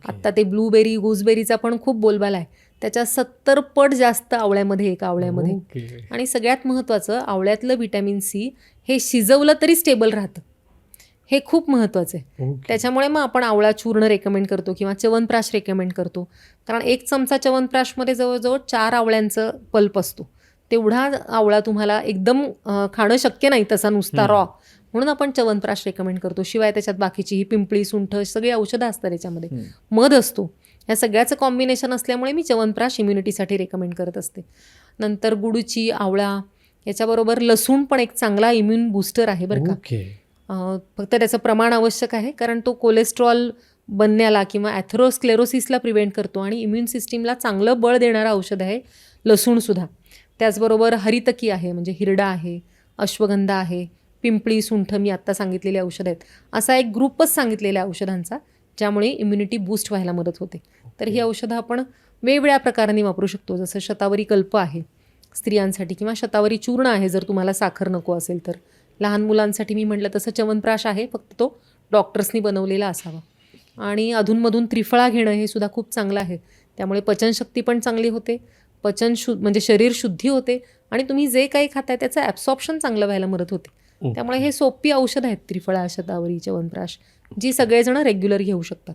आत्ता ते ब्लूबेरी गुजबेरीचा पण खूप बोलबाला आहे, त्याच्या 70 पट जास्त आवळ्यामध्ये एका आवळ्यामध्ये. ओके. आणि सगळ्यात महत्त्वाचं आवळ्यातलं व्हिटॅमिन सी हे शिजवलं तरी स्टेबल राहतं, हे खूप महत्त्वाचं आहे. ओके. त्याच्यामुळे मग आपण आवळा चूर्ण रेकमेंड करतो किंवा च्यवनप्राश रेकमेंड करतो. कारण 1 चमचा च्यवनप्राशमध्ये जवळजवळ 4 आवळ्यांचं पल्प असतो. तेवढा आवळा तुम्हाला एकदम खाणं शक्य नाही तसा नुसता रॉ, म्हणून आपण च्यवनप्राश रेकमेंड करतो. शिवाय त्याच्यात बाकीची ही पिंपळी सुंठ सगळी औषधं असतात त्याच्यामध्ये, मध असतो, ह्या सगळ्याचं कॉम्बिनेशन असल्यामुळे मी च्यवनप्राश इम्युनिटीसाठी रेकमेंड करत असते. नंतर गुडूची, आवळा, याच्याबरोबर लसूण पण एक चांगला इम्युन बूस्टर आहे बरं का. ओके. फक्त त्याचं प्रमाण आवश्यक आहे, कारण तो कोलेस्ट्रॉल बनण्याला किंवा ॲथेरोस्क्लेरोसिसला प्रिव्हेंट करतो आणि इम्युन सिस्टीमला चांगलं बळ देणारं औषध आहे लसूणसुद्धा. त्याचबरोबर हरितकी आहे, म्हणजे हिरडा आहे, अश्वगंधा आहे, पिंपळी सुंठ मी आत्ता सांगितलेली औषधं आहेत. असा एक ग्रुपच सांगितलेल्या औषधांचा ज्यामुळे इम्युनिटी बूस्ट व्हायला मदत होते. तर ही औषधं आपण वेगवेगळ्या प्रकारांनी वापरू शकतो. जसं शतावरी कल्प आहे स्त्रियांसाठी किंवा शतावरी चूर्ण आहे जर तुम्हाला साखर नको असेल तर. लहान मुलांसाठी मी म्हटलं तसं च्यवनप्राश आहे, फक्त तो डॉक्टर्सनी बनवलेला असावा. आणि अधूनमधून त्रिफळा घेणं हे सुद्धा खूप चांगलं आहे. त्यामुळे पचनशक्ती पण चांगली होते, म्हणजे शरीर शुद्धी होते आणि तुम्ही जे काही खाताय त्याचं ॲब्सॉर्प्शन चांगलं व्हायला मदत होते. त्यामुळे हे सोपी औषधं आहेत त्रिफळा, शतावरी, च्यवनप्राश, जी सगळेजण रेग्युलर घेऊ शकतात.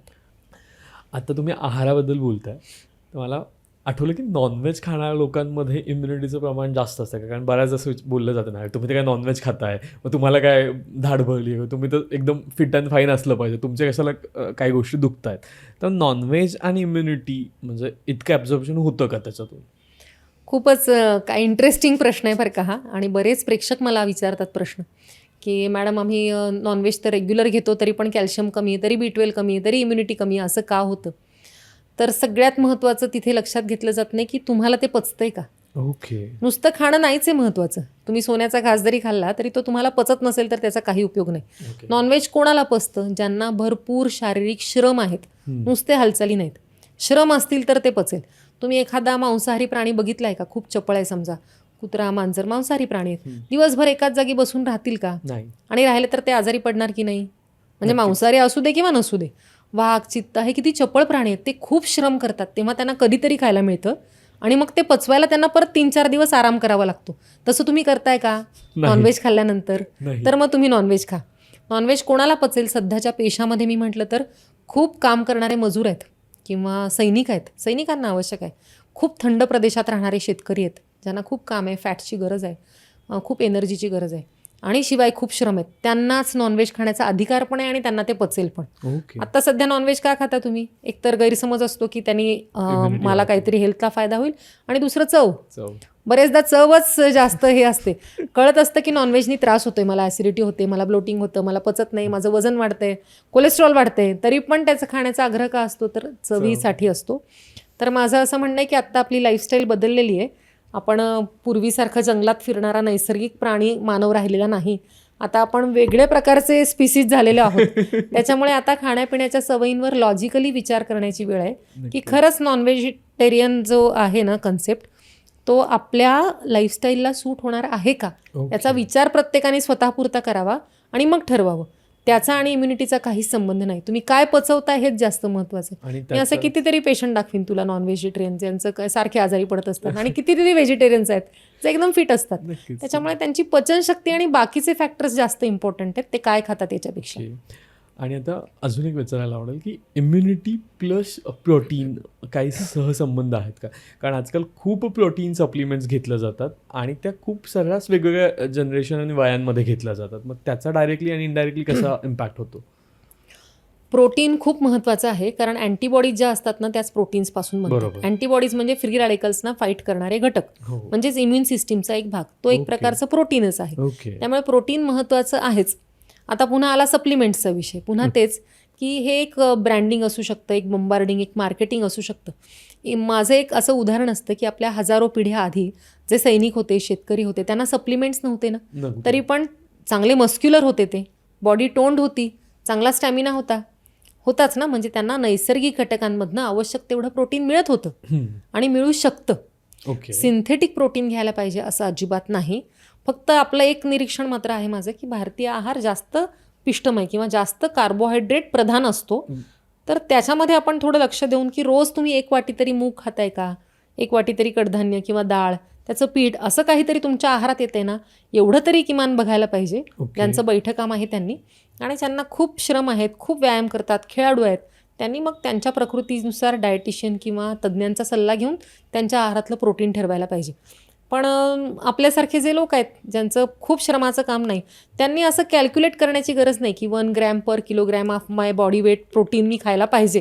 आता तुम्ही आहाराबद्दल बोलताय तर मला आठवलं की नॉनव्हेज खाणाऱ्या लोकांमध्ये इम्युनिटीचं प्रमाण जास्त असतं का? कारण बऱ्याच असं बोललं जातं ना, तुम्ही ते काय नॉनव्हेज खाताय मग तुम्हाला काय धाड भरली आहे, तुम्ही तर एकदम फिट अँड फाईन असलं पाहिजे, तुमच्या कशाला काही गोष्टी दुखत आहेत. तर नॉनव्हेज आणि इम्युनिटी म्हणजे इतकं ॲब्झॉर्प्शन होतं का त्याच्यातून? खूपच काय इंटरेस्टिंग प्रश्न आहे बरं का हा. आणि बरेच प्रेक्षक मला विचारतात प्रश्न की मॅडम आम्ही नॉनव्हेज तर रेग्युलर घेतो तरी पण कॅल्शियम कमी आहे, तरी B12 कमी आहे, तरी इम्युनिटी कमी आहे, असं का होतं? तर सगळ्यात महत्त्वाचं तिथे लक्षात घेतलं जात नाही की तुम्हाला ते पचतंय का. ओके. नुसतं खाणं नाहीच आहे महत्त्वाचं. तुम्ही सोन्याचा घास जरी खाल्ला तरी तो तुम्हाला पचत नसेल तर त्याचा काही उपयोग नाही. नॉनव्हेज कोणाला पचतं? ज्यांना भरपूर शारीरिक श्रम आहेत, नुसते हालचाली नाहीत. श्रम असतील तर ते पचेल. तुम्ही एखादा मांसाहारी प्राणी बघितला आहे का? खूप चपळ आहे समजा, कुत्रा, मांजर मांसाहारी प्राणी आहेत, दिवसभर एकाच जागी बसून राहतील का? नाही. आणि राहिले तर ते आजारी पडणार की नाही? म्हणजे मांसाहारी असू दे किंवा नसू दे, वाघ, चित्ता हे किती चपळ प्राणी आहेत, ते खूप श्रम करतात, तेव्हा त्यांना कधीतरी खायला मिळतं आणि मग ते पचवायला त्यांना परत 3-4 दिवस आराम करावा लागतो. तसं तुम्ही करताय का नॉनव्हेज खाल्ल्यानंतर? तर मग तुम्ही नॉनव्हेज खा. नॉनव्हेज कोणाला पचेल? सध्याच्या पेशामध्ये मी म्हटलं तर खूप काम करणारे मजूर आहेत किंवा सैनिक आहेत, सैनिकांना आवश्यक आहे. खूप थंड प्रदेशात राहणारे शेतकरी आहेत, ज्यांना खूप काम आहे, फॅटची गरज आहे, खूप एनर्जीची गरज आहे आणि शिवाय खूप श्रम आहेत, त्यांनाच नॉनव्हेज खाण्याचा अधिकार पण आहे आणि त्यांना ते पचेल पण. ओके. आता सध्या नॉनव्हेज का खाता तुम्ही? एकतर गैरसमज असतो की त्यांनी Immunity मला वाढते. काहीतरी हेल्थला फायदा होईल, आणि दुसरं चव. चव. बरेचदा चवच जास्त हे असते. कळत असतं की नॉनव्हेजनी त्रास होतोय, मला ॲसिडिटी होते, मला ब्लोटिंग होतं, मला पचत नाही, माझं वजन वाढतंय, कोलेस्ट्रॉल वाढते, तरी पण त्याचं खाण्याचा आग्रह का असतो? तर चवीसाठी असतो. तर माझं असं म्हणणं आहे की आत्ता आपली लाईफस्टाईल बदललेली आहे. आपण पूर्वीसारखं जंगलात फिरणारा नैसर्गिक प्राणी मानव राहिलेला नाही. आता आपण वेगळ्या प्रकारचे स्पीसीज झालेले आहोत. त्याच्यामुळे आता खाण्यापिण्याच्या सवयींवर लॉजिकली विचार करण्याची वेळ आहे की खरंच नॉनव्हेजिटेरियन जो आहे ना कन्सेप्ट, तो आपल्या लाईफस्टाईलला सूट होणार आहे का, याचा विचार प्रत्येकाने स्वतःपुरता करावा आणि मग ठरवावं. त्याचा आणि इम्युनिटीचा काहीच संबंध नाही. तुम्ही काय पचवताय हेच जास्त महत्त्वाचं आहे. आणि मी असं कितीतरी पेशंट दाखवीन तुला नॉन व्हेजिटेरियन, ज्यांचं काय सारखे आजारी पडत असतात, आणि कितीतरी व्हेजिटेरियन्स आहेत जे एकदम फिट असतात. नक्कीच. त्याच्यामुळे त्यांची पचनशक्ती आणि बाकीचे फॅक्टर्स जास्त इम्पॉर्टंट आहेत, ते काय खातात याच्यापेक्षा. ओके. आणि आता अजून एक विचारायला आवडेल की इम्युनिटी प्लस प्रोटीन काही सहसंबंध आहेत का? कारण आजकाल खूप प्रोटीन सप्लिमेंट्स घेतल्या जातात आणि त्या खूप सर्रास वेगवेगळ्या जनरेशन आणि वयांमध्ये घेतल्या जातात. मग त्याचा डायरेक्टली आणि इनडायरेक्टली कसा इम्पॅक्ट होतो? प्रोटीन खूप महत्त्वाचं आहे, कारण अँटीबॉडीज ज्या असतात ना त्याच प्रोटीन्सपासून बनतात. बरोबर. अँटीबॉडीज म्हणजे फ्री रॅडिकल्सना फाईट करणारे घटक, हो. म्हणजेच इम्युन सिस्टीमचा एक भाग. तो एक ओके. प्रकारचं प्रोटीनच आहे. ओके. त्यामुळे प्रोटीन महत्त्वाचं आहेच. आता पुन्हा आला सप्लिमेंट्सचा विषय. पुन्हा तेच की हे एक ब्रँडिंग असू शकतं, एक बंबार्डिंग, एक मार्केटिंग असू शकतं. माझं एक असं उदाहरण असतं की आपल्या हजारो पिढ्या आधी जे सैनिक होते, शेतकरी होते, त्यांना सप्लिमेंट्स नव्हते ना, नव्हते. तरी पण चांगले मस्क्युलर होते, ते बॉडी टोन्ड होती, चांगला स्टॅमिना होताच ना. म्हणजे त्यांना नैसर्गिक घटकांमधनं आवश्यक तेवढं प्रोटीन मिळत होतं आणि मिळू शकतं. ओके. सिंथेटिक प्रोटीन घ्यायला पाहिजे असं अजिबात नाही. फक्त आपलं एक निरीक्षण मात्र आहे माझं की भारतीय आहार जास्त पिष्टमय किंवा जास्त कार्बोहायड्रेट प्रधान असतो. तर त्याच्यामध्ये आपण थोडं लक्ष देऊन की रोज तुम्ही 1 वाटी तरी मूग खाताय का, 1 वाटी तरी कडधान्य किंवा डाळ, त्याचं पीठ, असं काहीतरी तुमच्या आहारात येते ना, एवढं तरी किमान बघायला पाहिजे. ज्यांचं बैठं काम आहे त्यांनी, आणि ज्यांना खूप श्रम आहेत, खूप व्यायाम करतात, खेळाडू आहेत, त्यांनी मग त्यांच्या प्रकृतीनुसार डायटिशियन किंवा तज्ज्ञांचा सल्ला घेऊन त्यांच्या आहारातलं प्रोटीन ठरवायला पाहिजे. पण आपल्यासारखे जे लोक आहेत ज्यांचं खूप श्रमाचं काम नाही, त्यांनी असं कॅल्क्युलेट करण्याची गरज नाही की 1 gram per kilogram of my body weight protein मी खायला पाहिजे,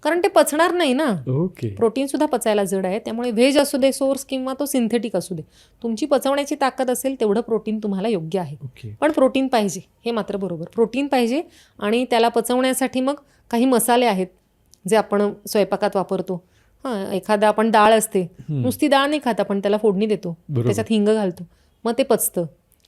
कारण ते पचणार नाही ना. ओके. प्रोटीनसुद्धा पचायला जड आहे. त्यामुळे व्हेज असू दे सोर्स किंवा तो सिंथेटिक असू दे, तुमची पचवण्याची ताकद असेल तेवढं प्रोटीन तुम्हाला योग्य आहे. ओके. पण प्रोटीन पाहिजे, हे मात्र बरोबर. प्रोटीन पाहिजे, आणि त्याला पचवण्यासाठी मग काही मसाले आहेत जे आपण स्वयंपाकात वापरतो. एखादा आपण डाळ असते, नुसती डाळ नाही खात आपण, त्याला फोडणी देतो, बरोबर. त्याच्यात हिंग घालतो, मग ते पचतं.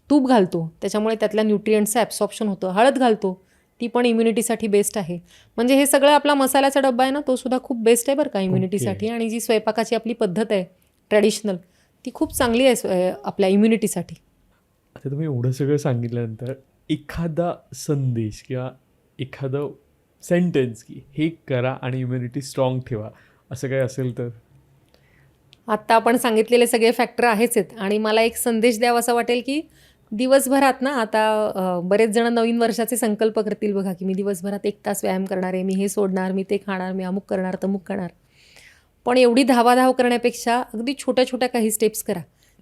तूप घालतो, त्याच्यामुळे त्यातल्या न्यूट्रिएंट्सचं ॲब्सॉर्प्शन होतं. हळद घालतो, ती पण इम्युनिटीसाठी बेस्ट आहे. म्हणजे हे सगळं आपला मसाल्याचा डब्बा आहे ना, तो सुद्धा खूप बेस्ट आहे बरं का इम्युनिटीसाठी. आणि जी स्वयंपाकाची आपली पद्धत आहे ट्रॅडिशनल, ती खूप चांगली आहे आपल्या इम्युनिटीसाठी. आता तुम्ही एवढं सगळं सांगितल्यानंतर एखादा संदेश किंवा एखादं सेंटेन्स की हे करा आणि इम्युनिटी स्ट्रॉंग ठेवा, असं काही असेल तर? आत्ता आपण सांगितलेले सगळे फॅक्टर आहेच आहेत, आणि मला एक संदेश द्यावा असं वाटेल की दिवसभरात ना, आता बरेच जण नवीन वर्षाचे संकल्प करतील बघा की मी दिवसभरात 1 तास व्यायाम करणार आहे, मी हे सोडणार, मी ते खाणार, मी अमुक करणार, तमुक करणार. पण एवढी धावाधाव करण्यापेक्षा अगदी छोट्या छोट्या काही स्टेप्स करा.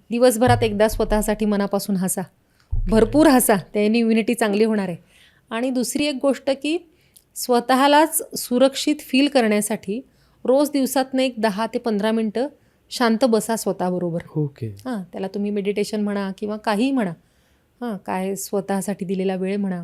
दिवसभरात एकदा स्वतःसाठी मनापासून हसा, भरपूर हसा, त्याने इम्युनिटी चांगली होणार आहे. आणि दुसरी एक गोष्ट की स्वतःलाच सुरक्षित फील करण्यासाठी रोज दिवसातनं एक 10 ते 15 मिनटं शांत बसा स्वतःबरोबर. ओके. त्याला तुम्ही मेडिटेशन म्हणा किंवा काहीही म्हणा, काय स्वतःसाठी दिलेला वेळ म्हणा.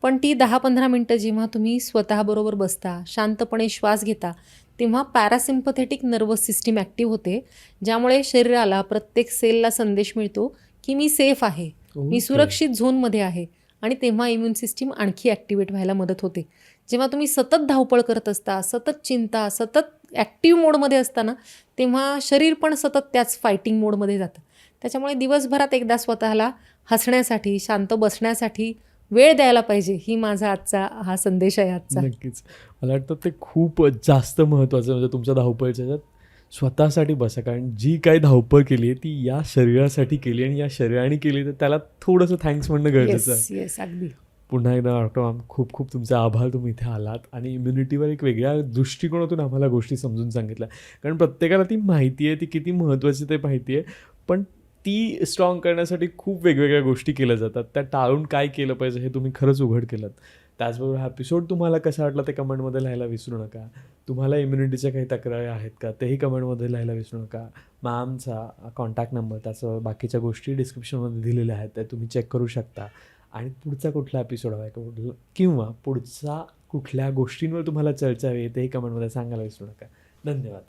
पण ती 10-15 मिनटं जेव्हा तुम्ही स्वतःबरोबर बसता, शांतपणे श्वास घेता, तेव्हा पॅरासिम्पथेटिक नर्वस सिस्टीम ॲक्टिव्ह होते, ज्यामुळे शरीराला, प्रत्येक सेलला संदेश मिळतो की मी सेफ आहे, मी सुरक्षित झोनमध्ये आहे, आणि तेव्हा इम्युन सिस्टीम आणखी ॲक्टिवेट व्हायला मदत होते. जेव्हा तुम्ही सतत धावपळ करत असता, सतत चिंता, सतत ॲक्टिव्ह मोडमध्ये असताना, तेव्हा शरीर पण सतत त्याच फायटिंग मोडमध्ये जातं. त्याच्यामुळे दिवसभरात एकदा स्वतःला हसण्यासाठी, शांत बसण्यासाठी वेळ द्यायला पाहिजे. ही माझा आजचा हा संदेश आहे आजचा. नक्कीच. मला वाटतं ते खूप जास्त महत्त्वाचं, म्हणजे तुमच्या धावपळीच्या ह्याच्यात स्वतःसाठी बसा, कारण जी काही धावपळ केली आहे ती या शरीरासाठी केली, आणि या शरीराने केली, तर त्याला थोडंसं थँक्स म्हणणं गरजेचं आहे. येस, अगदी. पुन्हा एकदा डॉक्टर मॅम खूप खूप तुमचा आभार, तुम्ही इथे आलात आणि इम्युनिटीवर एक वेगळ्या दृष्टिकोनातून आम्हाला गोष्टी समजून सांगितल्या. कारण प्रत्येकाला ती माहिती आहे, ती किती महत्त्वाची ते माहिती आहे, पण ती स्ट्रॉंग करण्यासाठी खूप वेगवेगळ्या गोष्टी केल्या जातात. त्या टाळून काय केलं पाहिजे हे तुम्ही खरंच उघड केलंत. त्याचबरोबर हा एपिसोड तुम्हाला कसा वाटला ते कमेंटमध्ये लिहायला विसरू नका. तुम्हाला इम्युनिटीच्या काही तक्रारी आहेत का तेही कमेंटमध्ये लिहायला विसरू नका. मॅमचा कॉन्टॅक्ट नंबर, त्याचं बाकीच्या गोष्टी डिस्क्रिप्शनमध्ये दिलेल्या आहेत, त्या तुम्ही चेक करू शकता. आणि पुढचा कुठला एपिसोड हवा आहे किंवा पुढचा कुठल्या गोष्टींवर तुम्हाला चर्चा हवी आहे तेही कमेंटमध्ये सांगायला विसरू नका. धन्यवाद.